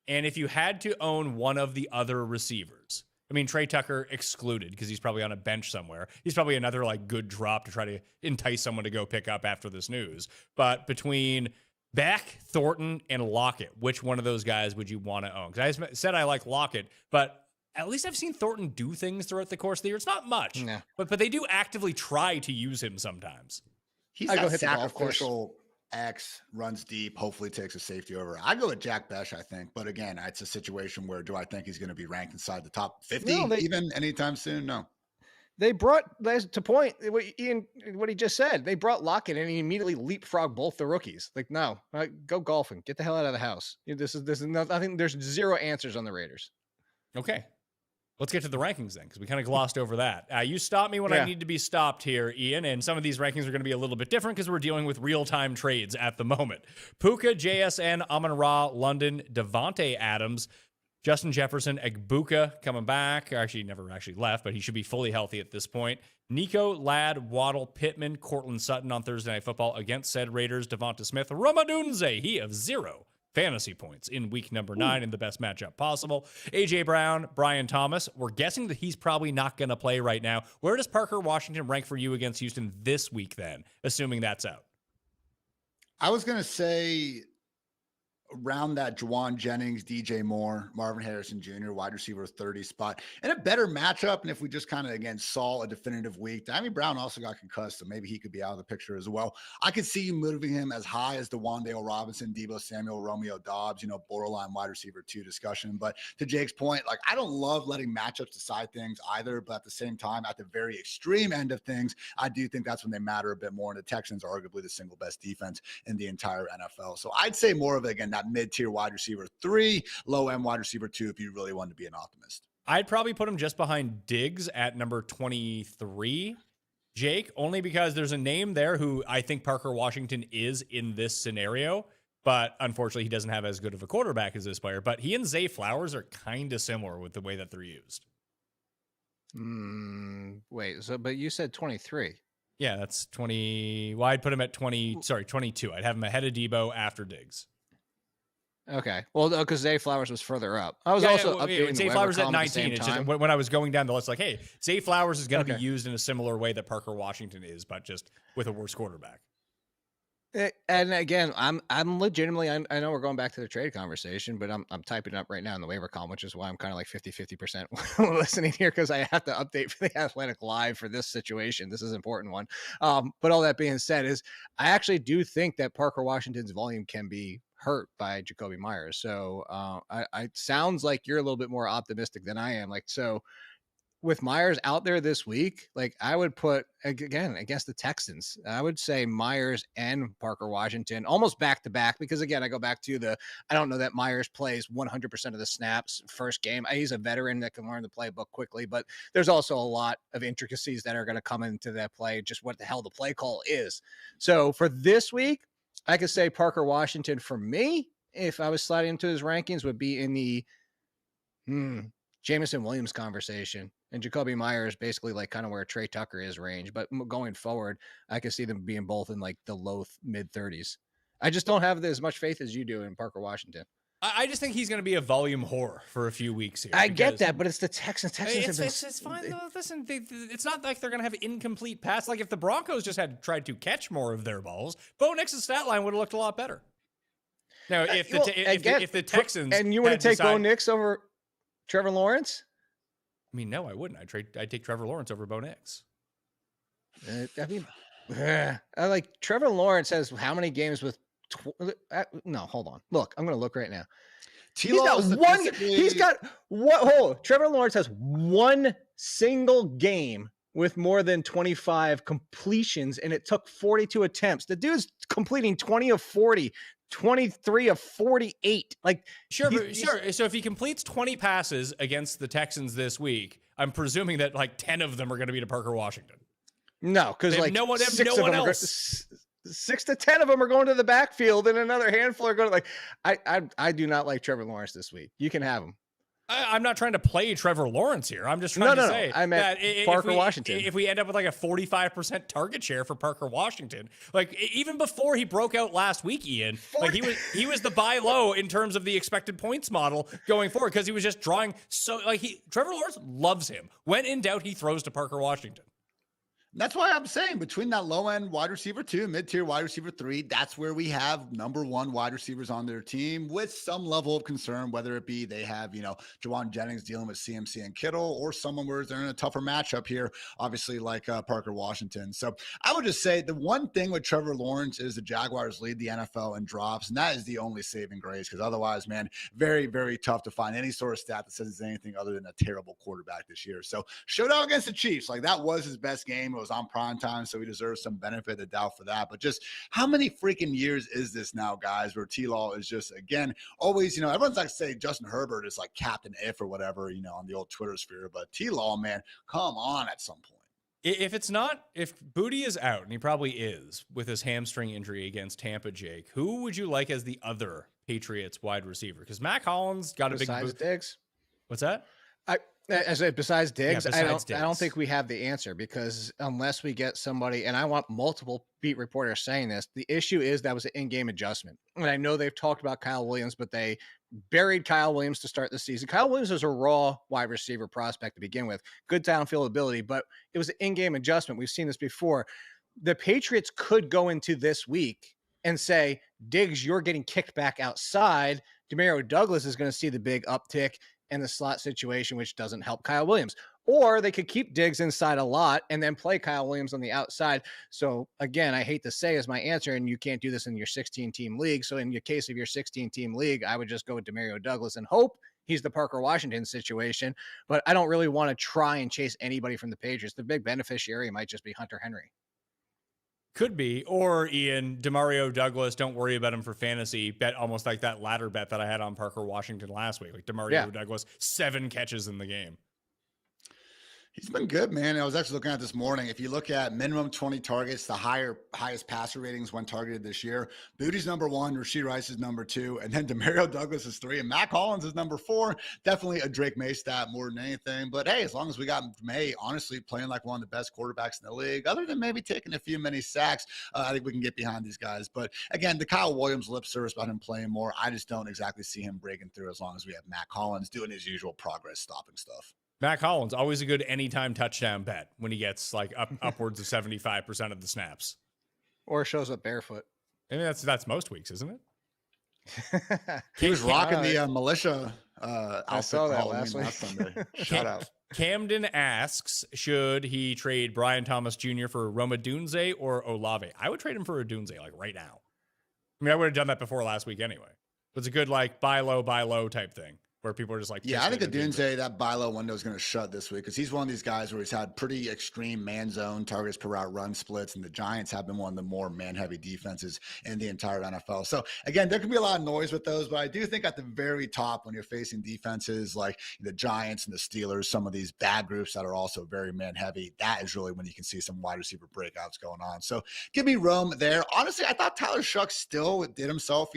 And if you had to own one of the other receivers, I mean, Trey Tucker excluded because he's probably on a bench somewhere. He's probably another good drop to try to entice someone to go pick up after this news. But between Beck, Thornton, and Lockett, which one of those guys would you want to own? Because I said I like Lockett, but at least I've seen Thornton do things throughout the course of the year. It's not much, but they do actively try to use him sometimes. He's that sacrificial X, runs deep, hopefully takes a safety over. I go with Jack Besh, I think. But again, it's a situation where do I think he's going to be ranked inside the top 50 even anytime soon? No. They brought, to point, what he just said, they brought Lockett and he immediately leapfrogged both the rookies. No, go golfing. Get the hell out of the house. This is nothing. I think there's 0 answers on the Raiders. Okay. Let's get to the rankings then, because we kind of glossed over that. You stop me when I need to be stopped here, Ian, and some of these rankings are going to be a little bit different because we're dealing with real-time trades at the moment. Puka, JSN, Amon-Ra, London, Devontae Adams, Justin Jefferson, Egbuka coming back. Actually, never actually left, but he should be fully healthy at this point. Nico, Ladd, Waddle, Pittman, Cortland Sutton on Thursday Night Football against said Raiders. Devonta Smith, Ramadunze, he of 0 fantasy points in week number 9 in the best matchup possible. A.J. Brown, Brian Thomas. We're guessing that he's probably not going to play right now. Where does Parker Washington rank for you against Houston this week then, assuming that's out? I was going to say around that Juwan Jennings, DJ Moore, Marvin Harrison Jr., wide receiver 30 spot, and a better matchup. And if we just kind of, again, saw a definitive week, Diami Brown also got concussed, so maybe he could be out of the picture as well. I could see you moving him as high as the Wan'Dale Robinson, Deebo Samuel, Romeo Dobbs, borderline wide receiver 2 discussion. But to Jake's point, like, I don't love letting matchups decide things either, but at the same time, at the very extreme end of things, I do think that's when they matter a bit more. And the Texans are arguably the single best defense in the entire NFL. So I'd say more of it, again, that mid-tier wide receiver 3, low-end wide receiver 2, if you really want to be an optimist. I'd probably put him just behind Diggs at number 23, Jake, only because there's a name there who I think Parker Washington is in this scenario, but unfortunately he doesn't have as good of a quarterback as this player. But he and Zay Flowers are kind of similar with the way that they're used. But you said 23. Yeah, that's 20. Well, I'd put him at 22. I'd have him ahead of Debo after Diggs. Okay. Well, because Zay Flowers was further up. I was also updating Zay the Flowers Weber at column at the 19. same It's time. just when I was going down the list, like, hey, Zay Flowers is going to be used in a similar way that Parker Washington is, but just with a worse quarterback. And again, I'm legitimately, I know we're going back to the trade conversation, but I'm typing it up right now in the waiver column, which is why I'm kind of like 50% listening here, because I have to update for the Athletic Live for this situation. This is an important one. But all that being said is I actually do think that Parker Washington's volume can be hurt by Jacoby Myers. So I sounds like you're a little bit more optimistic than I am. Like, so with Myers out there this week, like I would put, again, against the Texans, I would say Myers and Parker Washington almost back to back, because again, I go back to I don't know that Myers plays 100% of the snaps first game. He's a veteran that can learn the playbook quickly, but there's also a lot of intricacies that are going to come into that play, just what the hell the play call is. So for this week, I could say Parker Washington for me, if I was sliding into his rankings, would be in the Jameson Williams conversation, and Jacoby Myers basically like kind of where Trey Tucker is range. But going forward, I could see them being both in like the low mid 30s. I just don't have as much faith as you do in Parker Washington. I just think he's going to be a volume whore for a few weeks here. I get that, but it's the Texans. It's fine though. Listen, it's not like they're going to have incomplete pass. Like if the Broncos just had tried to catch more of their balls, Bo Nix's stat line would have looked a lot better. Now, if the Texans and you want to take Bo Nix over Trevor Lawrence? I mean, no, I wouldn't. I'd take Trevor Lawrence over Bo Nix. I like Trevor Lawrence has how many games with? No, hold on. Look, I'm going to look right now. He's got what? Trevor Lawrence has one single game with more than 25 completions, and it took 42 attempts. The dude's completing 20 of 40, 23 of 48. Like, sure. So if he completes 20 passes against the Texans this week, I'm presuming that like 10 of them are going to be to Parker Washington. No, because like no one else. 6 to 10 of them are going to the backfield, and another handful are going to I do not like Trevor Lawrence this week. You can have him. I'm not trying to play Trevor Lawrence here. I'm just trying to say I meant Parker Washington. If we end up with like a 45% target share for Parker Washington, like even before he broke out last week, Ian, like he was the buy low in terms of the expected points model going forward, because he was just drawing Trevor Lawrence loves him. When in doubt, he throws to Parker Washington. That's why I'm saying between that low end wide receiver 2, mid-tier wide receiver 3, that's where we have number 1 wide receivers on their team with some level of concern, whether it be they have, Juwan Jennings dealing with CMC and Kittle, or someone where they're in a tougher matchup here, obviously like Parker Washington. So I would just say the one thing with Trevor Lawrence is the Jaguars lead the NFL in drops, and that is the only saving grace, because otherwise, man, very, very tough to find any sort of stat that says it's anything other than a terrible quarterback this year. So showdown against the Chiefs, like that was his best game. It was on prime time, so he deserves some benefit of the doubt for that. But just how many freaking years is this now, guys, where T-Law is just, again, always, everyone's like say Justin Herbert is like Captain If or whatever, on the old Twitter sphere. But T-Law, man, come on at some point. If Booty is out, and he probably is with his hamstring injury against Tampa, Jake, who would you like as the other Patriots wide receiver? Because Mac Hollins got a big Besides boost. Diggs? What's that? I said besides Diggs, besides I don't Diggs. think we have the answer, because unless we get somebody, and I want multiple beat reporters saying this, the issue is that was an in-game adjustment. And I know they've talked about Kyle Williams, but they buried Kyle Williams to start the season. Kyle Williams was a raw wide receiver prospect to begin with, good downfield ability, but it was an in-game adjustment. We've seen this before. The Patriots could go into this week and say, Diggs, you're getting kicked back outside. Demario Douglas is going to see the big uptick in the slot situation, which doesn't help Kyle Williams. Or they could keep Diggs inside a lot and then play Kyle Williams on the outside. So again, I hate to say is my answer, and you can't do this in your 16-team league. So in your case of your 16-team league, I would just go with Demario Douglas and hope he's the Parker Washington situation. But I don't really want to try and chase anybody from the Patriots. The big beneficiary might just be Hunter Henry. Could be. Or Ian, Demario Douglas, don't worry about him for fantasy. Bet almost like that ladder bet that I had on Parker Washington last week. Like Demario Douglas, 7 catches in the game. He's been good, man. I was actually looking at this morning. If you look at minimum 20 targets, the highest passer ratings when targeted this year, Booty's number 1, Rashee Rice is number 2, and then Demario Douglas is 3, and Mac Hollins is number 4. Definitely a Drake May stat more than anything. But hey, as long as we got May, honestly, playing like one of the best quarterbacks in the league, other than maybe taking a few many sacks, I think we can get behind these guys. But again, the Kyle Williams lip service about him playing more, I just don't exactly see him breaking through as long as we have Mac Hollins doing his usual progress stopping stuff. Mac Hollins, always a good anytime touchdown bet when he gets like upwards of 75% of the snaps. Or shows up barefoot. I mean, that's most weeks, isn't it? He was rocking the militia I saw that last Sunday. Shout out. Camden asks, should he trade Brian Thomas Jr. for Roma Dunze or Olave? I would trade him for Dunze like right now. I mean, I would have done that before last week anyway. It's a good like buy low type thing, where people are just like, yeah, I think Dunze, that buy low window is going to shut this week because he's one of these guys where he's had pretty extreme man zone targets per route run splits, and the Giants have been one of the more man heavy defenses in the entire NFL. So again, there can be a lot of noise with those, but I do think at the very top, when you're facing defenses like the Giants and the Steelers, some of these bad groups that are also very man heavy, that is really when you can see some wide receiver breakouts going on. So give me Rome there. Honestly, I thought Tyler Shuck still did himself,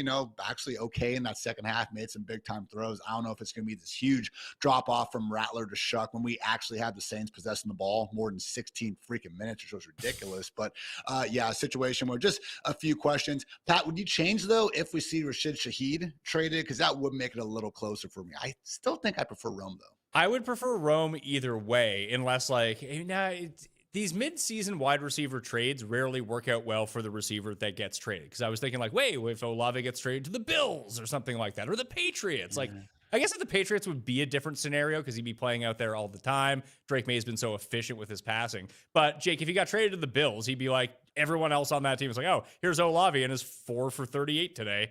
actually okay in that second half, made some big time throws. I don't know if it's going to be this huge drop off from Rattler to Shuck when we actually have the Saints possessing the ball more than 16 freaking minutes, which was ridiculous. But a situation where just a few questions. Pat, would you change though if we see Rashid Shaheed traded? Because that would make it a little closer for me. I still think I prefer Rome though. I would prefer Rome either way, unless these mid-season wide receiver trades rarely work out well for the receiver that gets traded. Because I was thinking like, wait, if Olave gets traded to the Bills or something like that, or the Patriots, I guess if the Patriots would be a different scenario because he'd be playing out there all the time. Drake May has been so efficient with his passing. But Jake, if he got traded to the Bills, he'd be like everyone else on that team is like, oh, here's Olave and his 4 for 38 today.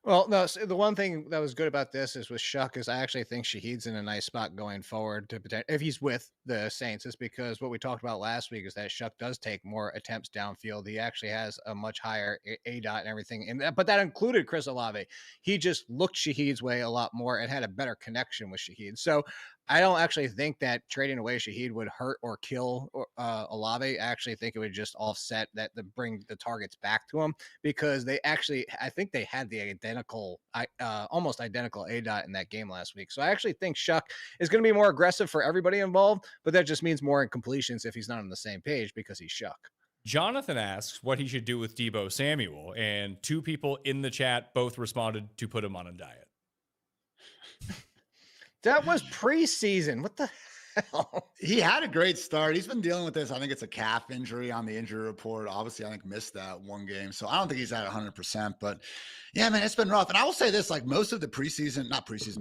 Well, no, so the one thing that was good about this is with Shuck is I actually think Shaheed's in a nice spot going forward to if he's with the Saints, is because what we talked about last week is that Shuck does take more attempts downfield. He actually has a much higher ADOT and everything, but that included Chris Olave. He just looked Shaheed's way a lot more and had a better connection with Shaheed. So I don't actually think that trading away Shaheed would hurt or kill Olave. I actually think it would just offset that to bring the targets back to him, because I think they had the almost identical ADOT in that game last week. So I actually think Shuck is going to be more aggressive for everybody involved, but that just means more incompletions if he's not on the same page because he's Shuck. Jonathan asks what he should do with Deebo Samuel, and 2 people in the chat both responded to put him on a diet. That was preseason. What the hell? He had a great start. He's been dealing with this. I think it's a calf injury on the injury report. Obviously, I think missed that one game. So I don't think he's at 100%. But yeah, man, it's been rough. And I will say this, like most of the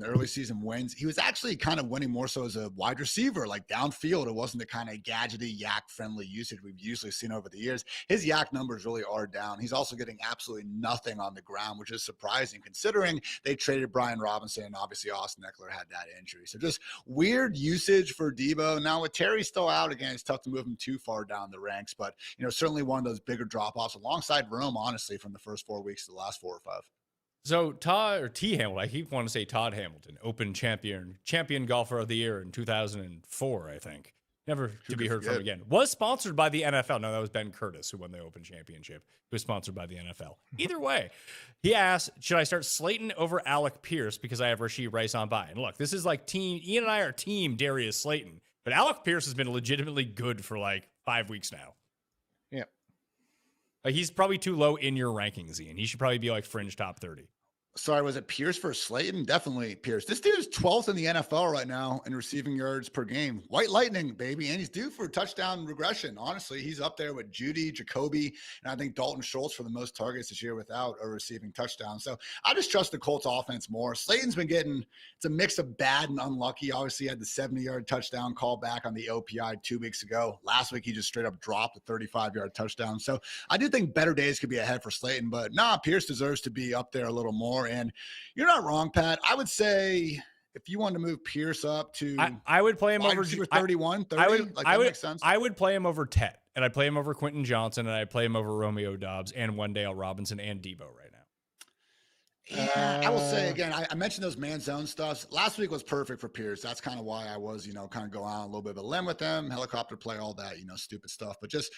early season wins, he was actually kind of winning more so as a wide receiver, like downfield. It wasn't the kind of gadgety, yak-friendly usage we've usually seen over the years. His yak numbers really are down. He's also getting absolutely nothing on the ground, which is surprising considering they traded Brian Robinson, and obviously Austin Eckler had that injury. So just weird usage for Deebo. Now with Terry still out, again, it's tough to move him too far down the ranks, but certainly one of those bigger drop-offs alongside Rome, honestly, from the first 4 weeks to the last 4 or 5. So T Hamilton, I keep wanting to say Todd Hamilton, Open champion golfer of the year in 2004, I think. Never to be heard from forget. again. Was sponsored by the NFL. No, that was Ben Curtis who won the Open Championship. He was sponsored by the NFL. Either way, he asked, should I start Slayton over Alec Pierce because I have Rashee Rice on bye? And look, this is like team, Ian and I are team Darius Slayton, but Alec Pierce has been legitimately good for like 5 weeks now. Yeah. Like he's probably too low in your rankings, Ian. He should probably be like fringe top 30. Sorry, was it Pierce for Slayton? Definitely Pierce. This dude is 12th in the NFL right now in receiving yards per game. White lightning, baby. And he's due for touchdown regression. Honestly, he's up there with Judy, Jacoby, and I think Dalton Schultz for the most targets this year without a receiving touchdown. So I just trust the Colts offense more. Slayton's been getting, it's a mix of bad and unlucky. Obviously, he had the 70-yard touchdown call back on the OPI 2 weeks ago. Last week, he just straight up dropped a 35-yard touchdown. So I do think better days could be ahead for Slayton, but Pierce deserves to be up there a little more. And you're not wrong, Pat. I would say if you wanted to move Pierce up to, I would play him over 31, 30. Makes sense. I would play him over Tet, and I'd play him over Quentin Johnson, and I'd play him over Romeo Doubs and Wendell Robinson and Debo right now. Yeah, I will say again, I mentioned those man zone stuffs. Last week was perfect for Pierce. That's kind of why I was, kind of going on a little bit of a limb with them, helicopter play, all that, stupid stuff. But just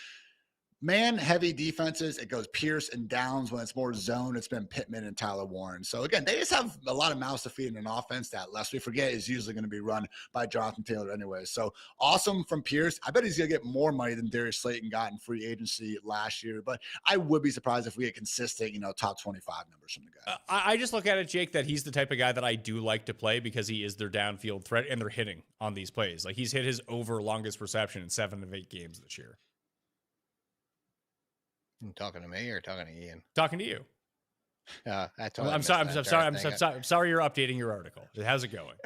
man-heavy defenses, it goes Pierce and Downs. When it's more zone, it's been Pittman and Tyler Warren. So, again, they just have a lot of mouths to feed in an offense that, lest we forget, is usually going to be run by Jonathan Taylor anyway. So, awesome from Pierce. I bet he's going to get more money than Darius Slayton got in free agency last year. But I would be surprised if we get consistent, top 25 numbers from the guy. I just look at it, Jake, that he's the type of guy that I do like to play because he is their downfield threat, and they're hitting on these plays. Like, he's hit his over longest reception in 7 of 8 games this year. Talking to me or talking to Ian? Talking to you. I'm sorry you're updating your article. How's it going?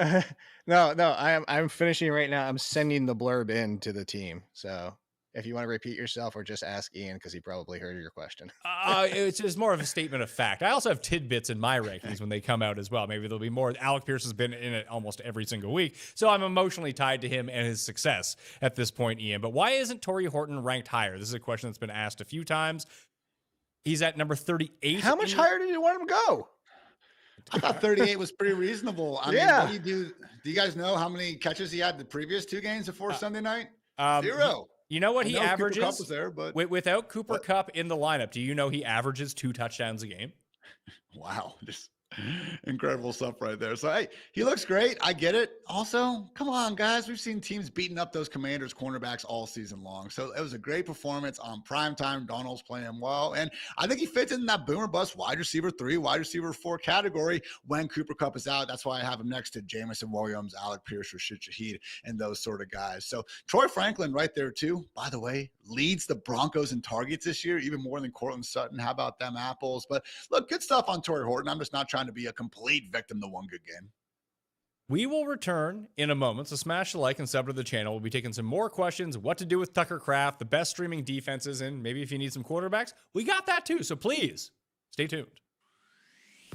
No, I'm finishing right now. I'm sending the blurb in to the team. So if you want to repeat yourself or just ask Ian, because he probably heard your question. It's more of a statement of fact. I also have tidbits in my rankings when they come out as well. Maybe there'll be more. Alec Pierce has been in it almost every single week, so I'm emotionally tied to him and his success at this point, Ian. But why isn't Torrey Horton ranked higher? This is a question that's been asked a few times. He's at number 38. How much higher did you want him to go? I thought 38 was pretty reasonable. I mean, what do you do? Do you guys know how many catches he had the previous 2 games before Sunday night? 0. You know what he averages? Cooper Kupp was there, but without Cooper Kupp in the lineup, do you know he averages 2 touchdowns a game? Wow, just incredible stuff right there. So, hey, he looks great. I get it. Also, come on, guys. We've seen teams beating up those Commanders cornerbacks all season long. So it was a great performance on primetime. Donald's playing well. And I think he fits in that boomer bust wide receiver 3, wide receiver 4 category when Cooper Kupp is out. That's why I have him next to Jamison Williams, Alec Pierce, Rashid Shaheed, and those sort of guys. So Troy Franklin right there too, by the way, leads the Broncos in targets this year, even more than Cortland Sutton. How about them apples? But look, good stuff on Torrey Horton. I'm just not trying to be a complete victim to one good game. We will return in a moment, so smash the like and sub to the channel. We'll be taking some more questions, what to do with Tucker Kraft, the best streaming defenses, and maybe if you need some quarterbacks, we got that too, so please, stay tuned.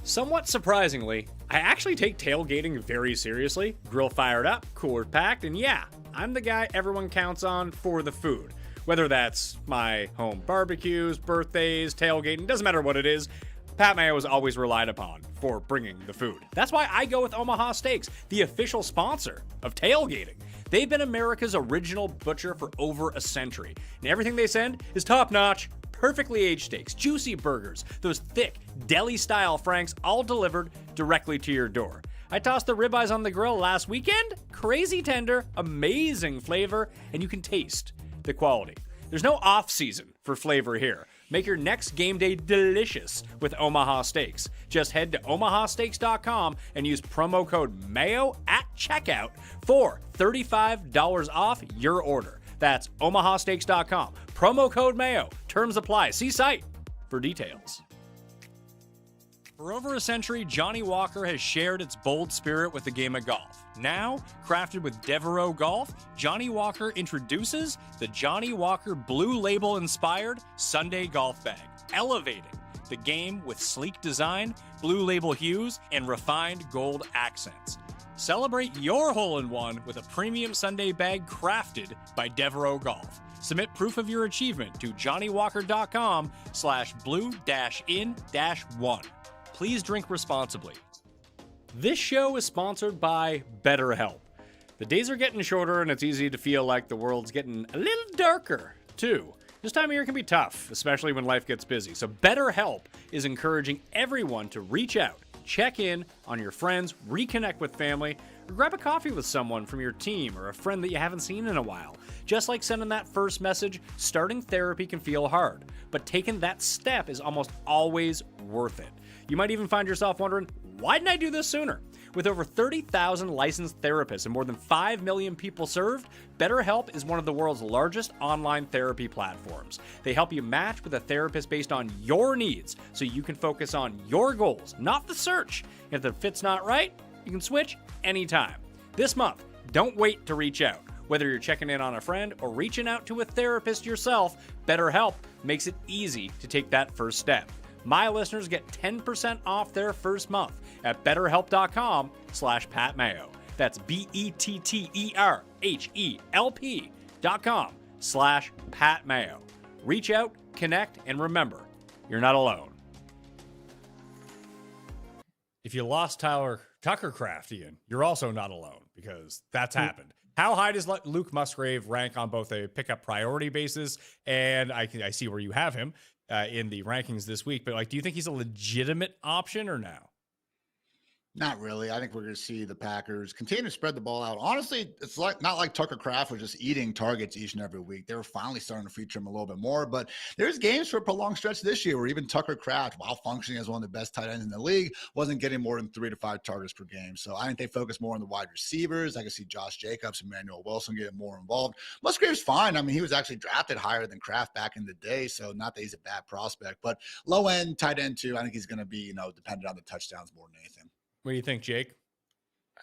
Somewhat surprisingly, I actually take tailgating very seriously. Grill fired up, cooler packed, and yeah, I'm the guy everyone counts on for the food. Whether that's my home barbecues, birthdays, tailgating, doesn't matter what it is, Pat Mayo is always relied upon for bringing the food. That's why I go with Omaha Steaks, the official sponsor of tailgating. They've been America's original butcher for over a century, and everything they send is top-notch, perfectly aged steaks, juicy burgers, those thick, deli-style franks, all delivered directly to your door. I tossed the ribeyes on the grill last weekend, crazy tender, amazing flavor, and you can taste the quality. There's no off-season for flavor here. Make your next game day delicious with Omaha Steaks. Just head to omahasteaks.com and use promo code MAYO at checkout for $35 off your order. That's omahasteaks.com. Promo code MAYO. Terms apply. See site for details. For over a century, Johnnie Walker has shared its bold spirit with the game of golf. Now, crafted with Devereux Go, Johnnie Walker introduces the Johnnie Walker Blue Label-inspired Sunday Golf Bag, elevating the game with sleek design, Blue Label hues, and refined gold accents. Celebrate your hole-in-one with a premium Sunday bag crafted by Devereux Golf. Submit proof of your achievement to johnniewalker.com/blue-in-1. Please drink responsibly. This show is sponsored by BetterHelp. The days are getting shorter, and it's easy to feel like the world's getting a little darker, too. This time of year can be tough, especially when life gets busy. So BetterHelp is encouraging everyone to reach out, check in on your friends, reconnect with family, or grab a coffee with someone from your team or a friend that you haven't seen in a while. Just like sending that first message, starting therapy can feel hard, but taking that step is almost always worth it. You might even find yourself wondering, why didn't I do this sooner? With over 30,000 licensed therapists and more than 5 million people served, BetterHelp is one of the world's largest online therapy platforms. They help you match with a therapist based on your needs so you can focus on your goals, not the search. If the fit's not right, you can switch anytime. This month, don't wait to reach out. Whether you're checking in on a friend or reaching out to a therapist yourself, BetterHelp makes it easy to take that first step. My listeners get 10% off their first month at betterhelp.com/Pat Mayo. That's BetterHelp.com/Pat Mayo. Reach out, connect, and remember, you're not alone. If you lost Tuckercraft, Ian, you're also not alone because that's happened. How high does Luke Musgrave rank on both a pickup priority basis, and I see where you have him in the rankings this week, but like, do you think he's a legitimate option or no? Not really. I think we're going to see the Packers continue to spread the ball out. Honestly, it's like not like Tucker Kraft was just eating targets each and every week. They were finally starting to feature him a little bit more, but there's games for a prolonged stretch this year where even Tucker Kraft, while functioning as one of the best tight ends in the league, wasn't getting more than 3 to 5 targets per game. So I think they focus more on the wide receivers. I can see Josh Jacobs and Emmanuel Wilson getting more involved. Musgrave's fine. I mean, he was actually drafted higher than Kraft back in the day, so not that he's a bad prospect, but low end tight end too. I think he's going to be, dependent on the touchdowns more than anything. What do you think, Jake?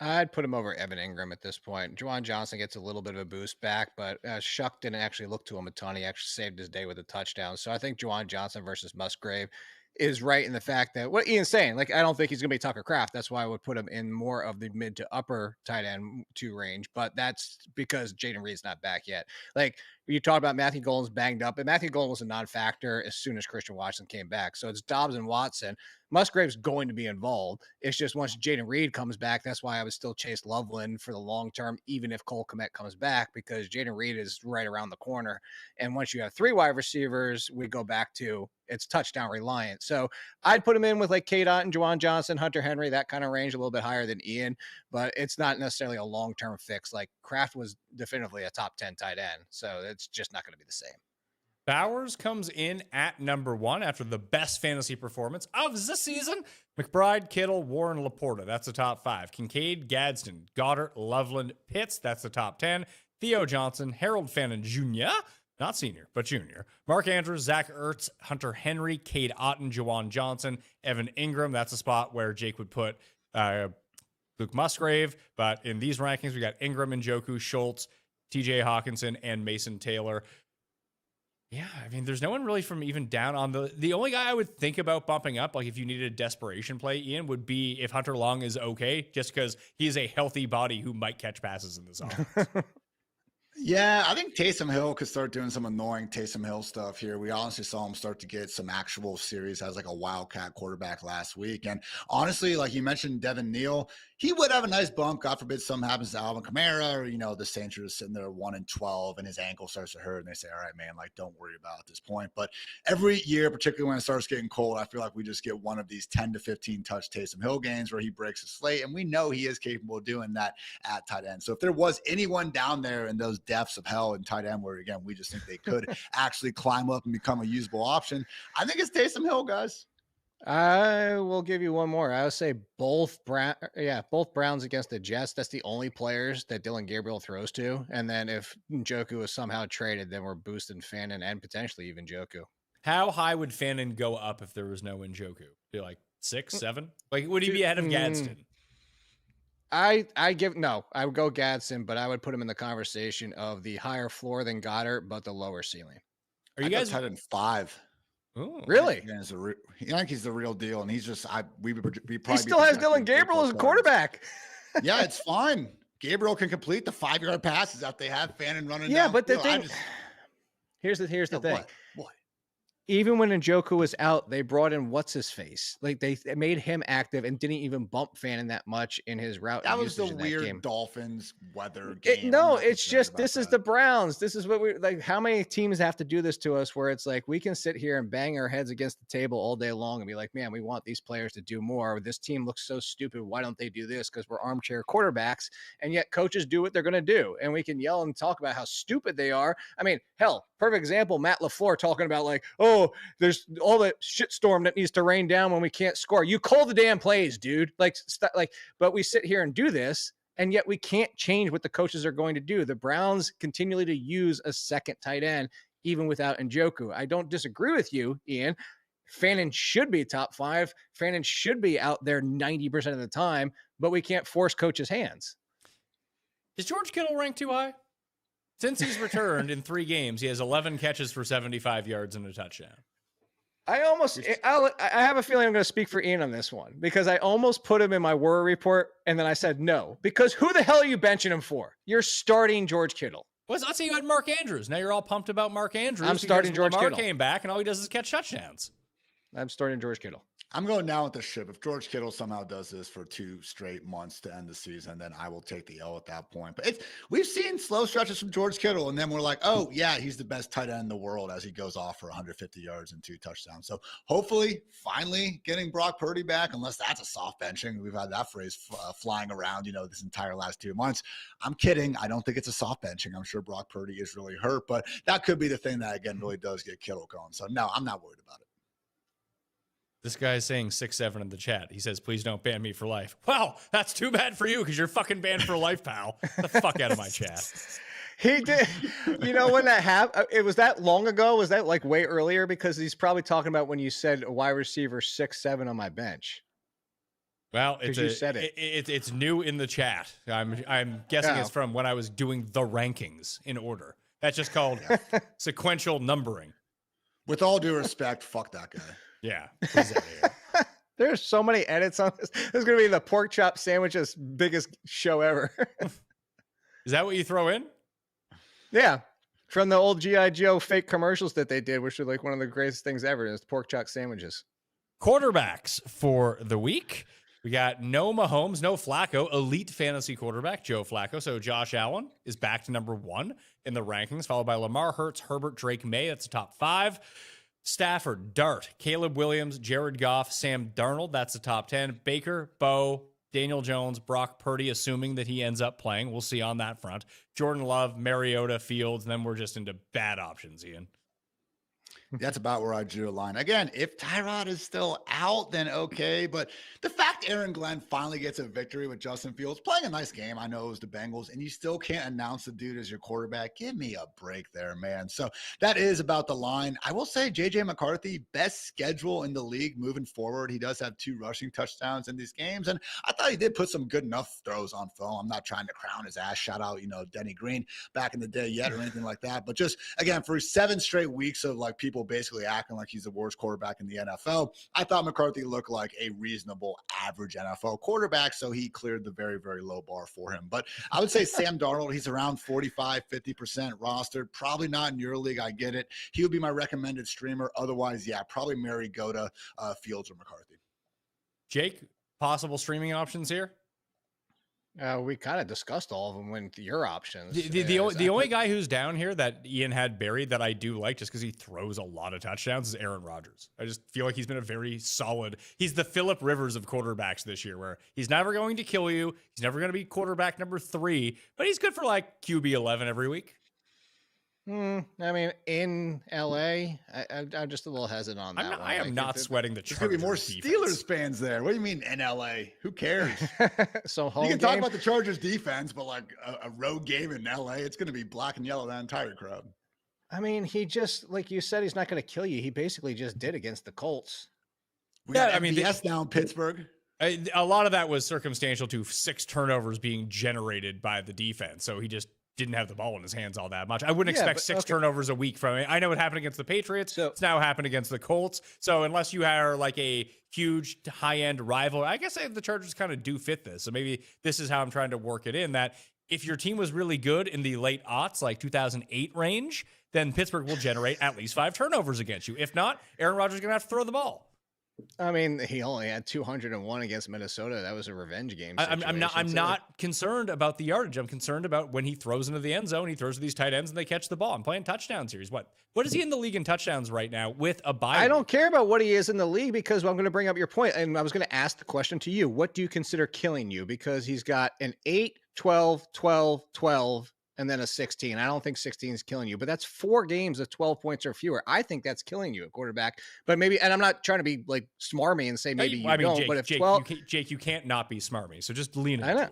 I'd put him over Evan Ingram at this point. Juwan Johnson gets a little bit of a boost back, but Shuck didn't actually look to him a ton. He actually saved his day with a touchdown. So I think Juwan Johnson versus Musgrave is right in the fact that what Ian's saying, like, I don't think he's going to be Tucker Kraft. That's why I would put him in more of the mid to upper tight end 2 range, but that's because Jaden Reed's not back yet. Like, you talk about Matthew Golden's banged up, and Matthew Golden was a non-factor as soon as Christian Watson came back. So it's Dobbs and Watson. Musgrave's going to be involved. It's just once Jaden Reed comes back, that's why I would still chase Loveland for the long term, even if Cole Kmet comes back, because Jaden Reed is right around the corner. And once you have 3 wide receivers, we go back to it's touchdown reliant. So I'd put him in with like K. Dot and Juwan Johnson, Hunter Henry, that kind of range, a little bit higher than Ian, but it's not necessarily a long-term fix. Like Kraft was definitively a top 10 tight end. So it's just not going to be the same. Bowers comes in at number 1 after the best fantasy performance of the season. McBride, Kittle, Warren, Laporta. That's the top 5. Kincaid, Gadsden, Goddard, Loveland, Pitts. That's the top 10. Theo Johnson, Harold Fannin Jr., not senior, but junior. Mark Andrews, Zach Ertz, Hunter Henry, Cade Otton, Juwan Johnson, Evan Ingram. That's a spot where Jake would put Luke Musgrave. But in these rankings, we got Ingram, Njoku, Schultz, TJ Hawkinson, and Mason Taylor. Yeah, I mean, there's no one really from even down on the only guy I would think about bumping up, like if you needed a desperation play, Ian, would be if Hunter Long is okay, just because he is a healthy body who might catch passes in this offense. Yeah, I think Taysom Hill could start doing some annoying Taysom Hill stuff here. We honestly saw him start to get some actual series as like a wildcat quarterback last week. And honestly, like you mentioned, Devin Neal, he would have a nice bump. God forbid something happens to Alvin Kamara, or, the Saints are just sitting there 1-12 and his ankle starts to hurt. And they say, all right, man, like, don't worry about it at this point. But every year, particularly when it starts getting cold, I feel like we just get one of these 10 to 15 touch Taysom Hill games where he breaks a slate. And we know he is capable of doing that at tight end. So if there was anyone down there in those depths of hell in tight end where, again, we just think they could actually climb up and become a usable option, I think it's Taysom Hill, guys. I will give you one more. I would say both Browns against the Jets. That's the only players that Dylan Gabriel throws to. And then if Njoku is somehow traded, then we're boosting Fannin and potentially even Njoku. How high would Fannin go up if there was no Njoku? Be like 6, 7? Like, would he be ahead of Gadsden? I would go Gadsden, but I would put him in the conversation of the higher floor than Goddard, but the lower ceiling. Are you guys tight end 5? Ooh, really? I think he's the real deal, and he's just we probably he still has Dylan Gabriel as a quarterback. Yeah, it's fine. Gabriel can complete the 5-yard passes that they have Fannin running. Yeah, down but the field. thing here's the thing. What? even when Njoku was out, they brought in what's his face. Like they made him active and didn't even bump Fannin that much in his route. That was the usage in that weird game. Dolphins weather game. No, it's just this is the Browns. This is what we like. How many teams have to do this to us? Where it's like we can sit here and bang our heads against the table all day long and be like, man, we want these players to do more. This team looks so stupid. Why don't they do this? Because we're armchair quarterbacks, and yet coaches do what they're going to do, and we can yell and talk about how stupid they are. I mean, hell, perfect example. Matt LaFleur talking about like, oh, there's all the shitstorm that needs to rain down when we can't score. You call the damn plays, dude. But we sit here and do this, and yet we can't change what the coaches are going to do. The Browns continually to use a second tight end, even without Njoku. I don't disagree with you, Ian. Fannin should be top 5. Fannin should be out there 90% of the time, but we can't force coaches' hands. Is George Kittle ranked too high? Since he's returned in 3 games, he has 11 catches for 75 yards and a touchdown. I have a feeling I'm going to speak for Ian on this one because I almost put him in my worry report and then I said no, because who the hell are you benching him for? You're starting George Kittle. Well, let's say you had Mark Andrews. Now you're all pumped about Mark Andrews. I'm starting George Kittle. Came back and all he does is catch touchdowns. I'm starting George Kittle. I'm going down with the ship. If George Kittle somehow does this for 2 straight months to end the season, then I will take the L at that point. But we've seen slow stretches from George Kittle, and then we're like, oh, yeah, he's the best tight end in the world as he goes off for 150 yards and 2 touchdowns. So hopefully, finally getting Brock Purdy back, unless that's a soft benching. We've had that phrase flying around, this entire last 2 months. I'm kidding. I don't think it's a soft benching. I'm sure Brock Purdy is really hurt, but that could be the thing that, again, really does get Kittle going. So, no, I'm not worried about it. This guy is saying 6'7" in the chat. He says, please don't ban me for life. Well, that's too bad for you because you're fucking banned for life, pal. Get the fuck out of my chat. He did. When that happened, it was that long ago? Was that like way earlier? Because he's probably talking about when you said a wide receiver 6'7" on my bench. Well, it's new in the chat. I'm guessing it's from when I was doing the rankings in order. That's just called sequential numbering. With all due respect, fuck that guy. Yeah. There's so many edits on this. This is going to be the pork chop sandwich's biggest show ever. Is that what you throw in? Yeah. From the old G.I. Joe fake commercials that they did, which were like one of the greatest things ever, is pork chop sandwiches. Quarterbacks for the week. We got no Mahomes, no Flacco, elite fantasy quarterback, Joe Flacco. So Josh Allen is back to number 1 in the rankings, followed by Lamar, Hurts, Herbert, Drake, May. That's the top 5. Stafford, Dart, Caleb Williams, Jared Goff, Sam Darnold. That's the top 10. Baker, Bo, Daniel Jones, Brock Purdy, assuming that he ends up playing. We'll see on that front. Jordan Love, Mariota, Fields. And then we're just into bad options, Ian. That's about where I drew a line. Again, if Tyrod is still out, then okay. But the fact Aaron Glenn finally gets a victory with Justin Fields, playing a nice game, I know it was the Bengals, and you still can't announce the dude as your quarterback. Give me a break there, man. So that is about the line. I will say J.J. McCarthy, best schedule in the league moving forward. He does have 2 rushing touchdowns in these games, and I thought he did put some good enough throws on film. I'm not trying to crown his ass. Shout out, Denny Green back in the day yet or anything like that. But just, again, for 7 straight weeks of like people basically acting like he's the worst quarterback in the NFL, I thought McCarthy looked like a reasonable average NFL quarterback, so he cleared the very, very low bar for him. But I would say Sam Darnold, he's around 45-50% rostered. Probably not in your league, I get it. He would be my recommended streamer. Otherwise, yeah, probably Mariota, Fields, or McCarthy. Jake, possible streaming options here? We kind of discussed all of them with your options. The only guy who's down here that Ian had buried that I do like just because he throws a lot of touchdowns is Aaron Rodgers. I just feel like he's been a very solid. He's the Phillip Rivers of quarterbacks this year, where he's never going to kill you. He's never going to be quarterback number 3, but he's good for like QB 11 every week. I mean, in LA, I'm just a little hesitant on that one. I am not sweating the Chargers. There's going to be more Steelers fans there. What do you mean in LA? Who cares? So home you can game? talk about the Chargers defense, but like a road game in LA, it's going to be black and yellow, that entire crowd. I mean, he just, like you said, he's not going to kill you. He basically just did against the Colts. We got MVS now in Pittsburgh. A lot of that was circumstantial to 6 turnovers being generated by the defense. So he just didn't have the ball in his hands all that much. I wouldn't expect 6 turnovers a week from it. I know it happened against the Patriots. So it's now happened against the Colts. So unless you are like a huge high-end rival, I guess the Chargers kind of do fit this. So maybe this is how I'm trying to work it in, that if your team was really good in the late aughts, like 2008 range, then Pittsburgh will generate at least 5 turnovers against you. If not, Aaron Rodgers is going to have to throw the ball. I mean, he only had 201 against Minnesota. That was a revenge game. I'm not concerned about the yardage. I'm concerned about when he throws into the end zone, he throws to these tight ends and they catch the ball. I'm playing touchdown series. What is he in the league in touchdowns right now with a bye? I don't care about what he is in the league because I'm going to bring up your point. And I was going to ask the question to you. What do you consider killing you? Because he's got an 8, 12, 12, 12, and then a 16. I don't think 16 is killing you, but that's 4 games of 12 points or fewer. I think that's killing you at quarterback. But maybe, and I'm not trying to be like smarmy and say maybe you don't. Jake, but if Jake, 12, you can't not be smarmy. So just lean into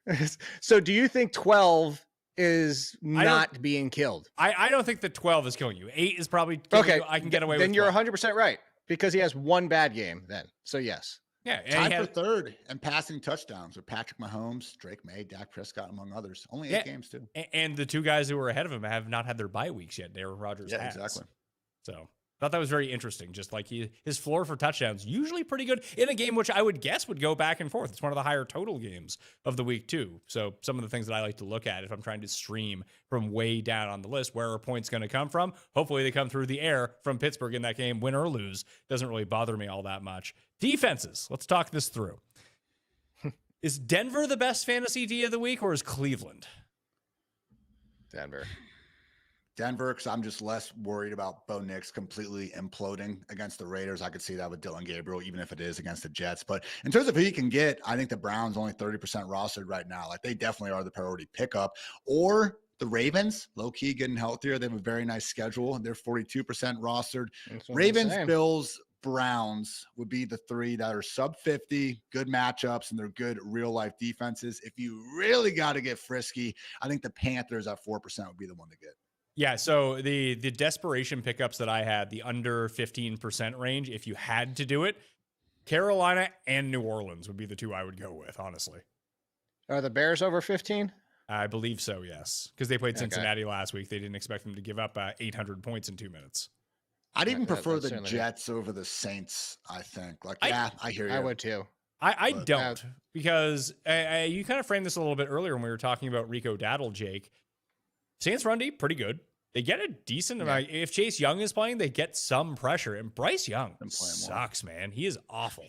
it. So do you think 12 is not being killed? I don't think that 12 is killing you. 8 is probably killing you. I can get away with. Then you're 100% right because he has 1 bad game. Then so yes. Yeah, tied for third and passing touchdowns with Patrick Mahomes, Drake May, Dak Prescott, among others. Only 8 games too. And the 2 guys who were ahead of him have not had their bye weeks yet. Aaron Rodgers has. Exactly. So thought that was very interesting. Just like his floor for touchdowns usually pretty good in a game which I would guess would go back and forth. It's one of the higher total games of the week too. So some of the things that I like to look at if I'm trying to stream from way down on the list, where are points going to come from? Hopefully they come through the air from Pittsburgh in that game, win or lose. Doesn't really bother me all that much. Defenses. Let's talk this through. Is Denver the best fantasy D of the week or is Cleveland? Denver, because I'm just less worried about Bo Nix completely imploding against the Raiders. I could see that with Dylan Gabriel, even if it is against the Jets. But in terms of who you can get, I think the Browns only 30% rostered right now. Like they definitely are the priority pickup. Or the Ravens, low-key getting healthier. They have a very nice schedule. They're 42% rostered. Ravens, Bills, Browns would be the 3 that are sub 50, good matchups, and they're good real-life defenses. If you really got to get frisky, I think the Panthers at 4% would be the one to get. Yeah, so the desperation pickups that I had, the under 15% range, if you had to do it, Carolina and New Orleans would be the 2 I would go with, honestly. Are the Bears over 15? I believe so, yes. Because they played Cincinnati last week. They didn't expect them to give up 800 points in 2 minutes. I'd even prefer the Jets over the Saints, I think. I hear you. I would too. I don't, because you kind of framed this a little bit earlier when we were talking about Rico Daddle, Jake. Saints run D, pretty good. They get a decent amount. If Chase Young is playing, they get some pressure. And Bryce Young sucks, man. He is awful.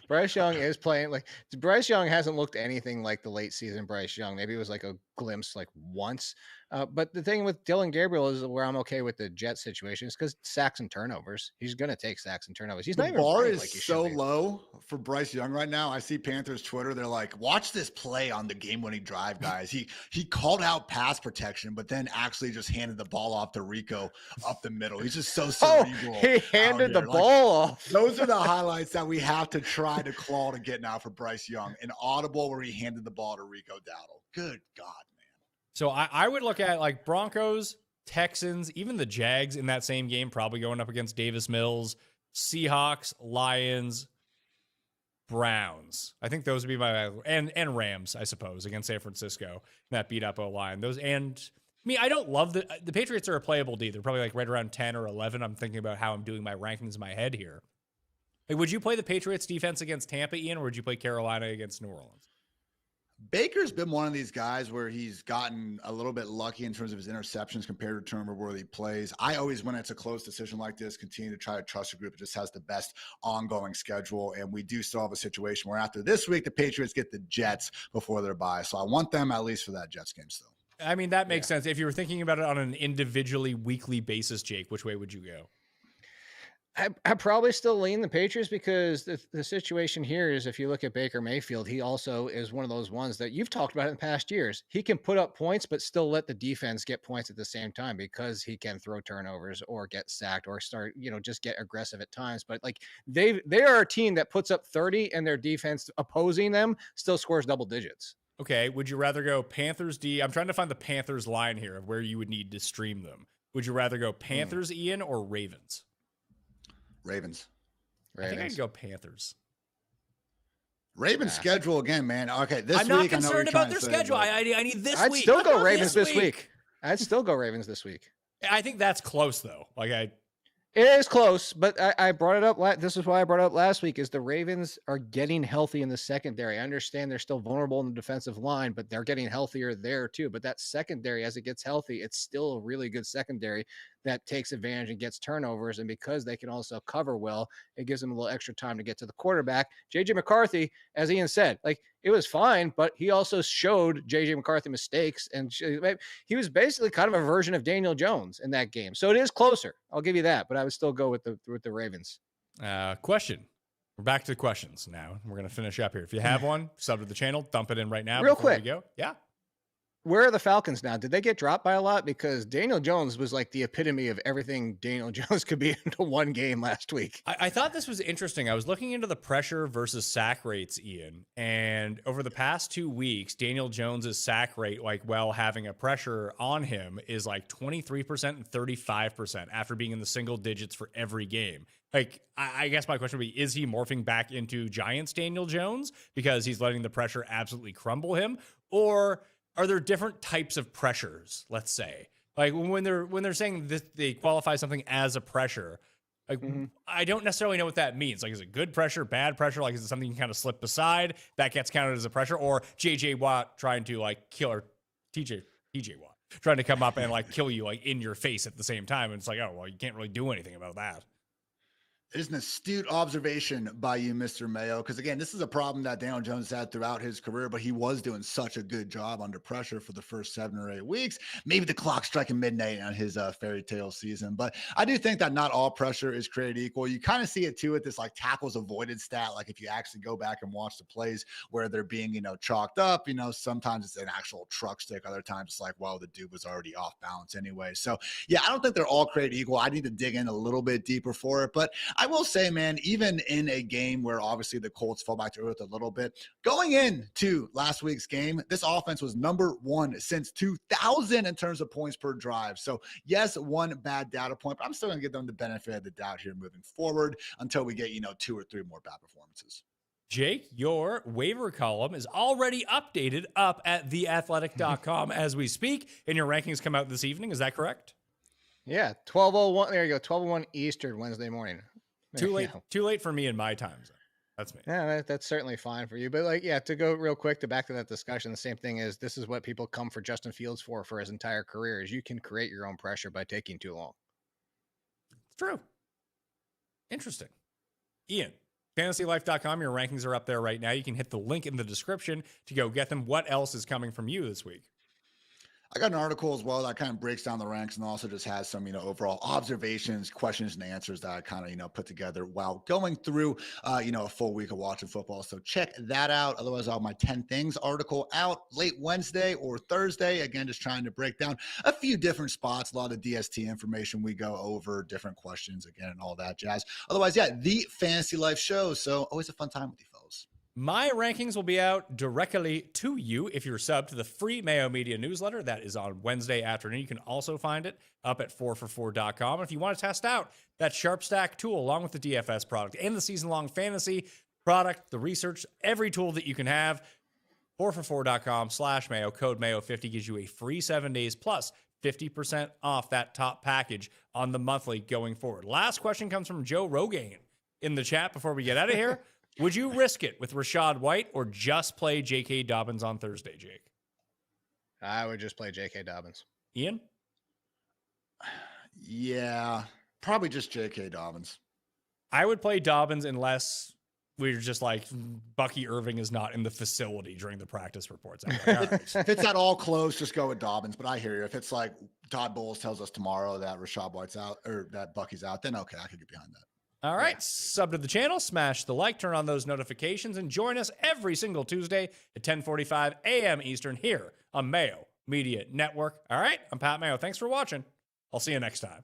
Bryce Young is playing Bryce Young hasn't looked anything like the late season Bryce Young. Maybe it was like a glimpse once. But the thing with Dylan Gabriel is where I'm okay with the Jet situation is because sacks and turnovers. He's going to take sacks and turnovers. He's not even bar is so low for Bryce Young right now. I see Panthers Twitter. They're like, watch this play on the game-winning drive, guys. He called out pass protection, but then actually just handed the ball off to Rico up the middle. He's just so cerebral. He handed the ball off. Those are the highlights that we have to try to claw to get now for Bryce Young. An audible where he handed the ball to Rico Dowdle. Good God, man. So I would look at Broncos, Texans, even the Jags in that same game, probably going up against Davis Mills, Seahawks, Lions, Browns. I think those would be my and Rams, I suppose, against San Francisco. That beat up O-line. I don't love the Patriots are a playable D. They're probably right around 10 or 11. I'm thinking about how I'm doing my rankings in my head here. Would you play the Patriots defense against Tampa, Ian, or would you play Carolina against New Orleans? Baker's been one of these guys where he's gotten a little bit lucky in terms of his interceptions compared to where he plays. I always, when it's a close decision like this, continue to try to trust a group that just has the best ongoing schedule. And we do still have a situation where after this week, the Patriots get the Jets before their bye. So I want them at least for that Jets game still. I mean, that makes sense. If you were thinking about it on an individually weekly basis, Jake, which way would you go? I probably still lean the Patriots because the situation here is if you look at Baker Mayfield, he also is one of those ones that you've talked about in the past years. He can put up points, but still let the defense get points at the same time because he can throw turnovers or get sacked or start, just get aggressive at times. But they are a team that puts up 30 and their defense opposing them still scores double digits. Okay. Would you rather go Panthers D? I'm trying to find the Panthers line here of where you would need to stream them. Would you rather go Panthers, Ian, or Ravens? Ravens. I think I'd go Panthers. Ravens schedule again, man. Okay, this I'm week not concerned about their schedule. I need this I'd week. still go Ravens this week. I'd still go Ravens this week. I think that's close though. It is close, but I brought it up. This is why I brought it up last week. Is the Ravens are getting healthy in the secondary. I understand they're still vulnerable in the defensive line, but they're getting healthier there too. But that secondary, as it gets healthy, it's still a really good secondary that takes advantage and gets turnovers. And because they can also cover well, it gives them a little extra time to get to the quarterback. JJ McCarthy, as Ian said, like it was fine, but he also showed JJ McCarthy mistakes, and he was basically kind of a version of Daniel Jones in that game. So it is closer. I'll give you that, but I would still go with the Ravens. Question. We're back to the questions now. We're going to finish up here. If you have one, sub to the channel, dump it in right now. Real before quick. We go. Yeah. Where are the Falcons now? Did they get dropped by a lot? Because Daniel Jones was like the epitome of everything Daniel Jones could be into one game last week. I thought this was interesting. I was looking into the pressure versus sack rates, Ian, and over the past 2 weeks, Daniel Jones's sack rate, like while having a pressure on him, is like 23% and 35% after being in the single digits for every game. Like, I guess my question would be, is he morphing back into Giants Daniel Jones because he's letting the pressure absolutely crumble him? Or are there different types of pressures, let's say? Like when they're saying that they qualify something as a pressure, like I don't necessarily know what that means. Like, is it good pressure, bad pressure? Like, is it something you can kind of slip beside that gets counted as a pressure? Or JJ Watt trying to like kill, or TJ Watt trying to come up and like kill you like in your face at the same time? And it's like, oh, well, you can't really do anything about that. It is an astute observation by you, Mr. Mayo, because again, this is a problem that Daniel Jones had throughout his career, but he was doing such a good job under pressure for the first 7 or 8 weeks. Maybe the clock striking midnight on his fairy tale season, but I do think that not all pressure is created equal. You kind of see it too at this like tackles avoided stat. Like if you actually go back and watch the plays where they're being, chalked up, sometimes it's an actual truck stick. Other times it's like, well, the dude was already off balance anyway. So yeah, I don't think they're all created equal. I need to dig in a little bit deeper for it, but I will say, man, even in a game where obviously the Colts fell back to earth a little bit, going into last week's game, this offense was number 1 since 2000 in terms of points per drive. So yes, one bad data point, but I'm still going to give them the benefit of the doubt here moving forward until we get, 2 or 3 more bad performances. Jake, your waiver column is already updated up at theathletic.com as we speak, and your rankings come out this evening. Is that correct? Yeah, 12:01. There you go, 12:01 Eastern Wednesday morning. Too late for me in my time zone. That's me. Yeah, that's certainly fine for you. But like, yeah, to go real quick back to that discussion, the same thing is this is what people come for Justin Fields for his entire career is you can create your own pressure by taking too long. It's true. Interesting. Ian, fantasylife.com. Your rankings are up there right now. You can hit the link in the description to go get them. What else is coming from you this week? I got an article as well that kind of breaks down the ranks and also just has some, overall observations, questions, and answers that I kind of, put together while going through, a full week of watching football. So check that out. Otherwise, I'll have my 10 things article out late Wednesday or Thursday. Again, just trying to break down a few different spots, a lot of DST information. We go over different questions again and all that jazz. Otherwise, yeah, the Fantasy Life show. So always a fun time with you fellas. My rankings will be out directly to you if you're subbed to the free Mayo Media newsletter. That is on Wednesday afternoon. You can also find it up at 4for4.com. And if you want to test out that Sharp Stack tool along with the DFS product and the season-long fantasy product, the research, every tool that you can have, 4for4.com/Mayo. Code Mayo50 gives you a free 7 days plus 50% off that top package on the monthly going forward. Last question comes from Joe Rogan in the chat before we get out of here. Would you risk it with Rachaad White or just play J.K. Dobbins on Thursday, Jake? I would just play J.K. Dobbins. Ian? Yeah, probably just J.K. Dobbins. I would play Dobbins unless we're just like Bucky Irving is not in the facility during the practice reports. Like, all right. If it's at all close, just go with Dobbins. But I hear you. If it's like Todd Bowles tells us tomorrow that Rachaad White's out or that Bucky's out, then okay, I could get behind that. All right, sub to the channel, smash the like, turn on those notifications, and join us every single Tuesday at 10:45 a.m. Eastern here on Mayo Media Network. All right, I'm Pat Mayo. Thanks for watching. I'll see you next time.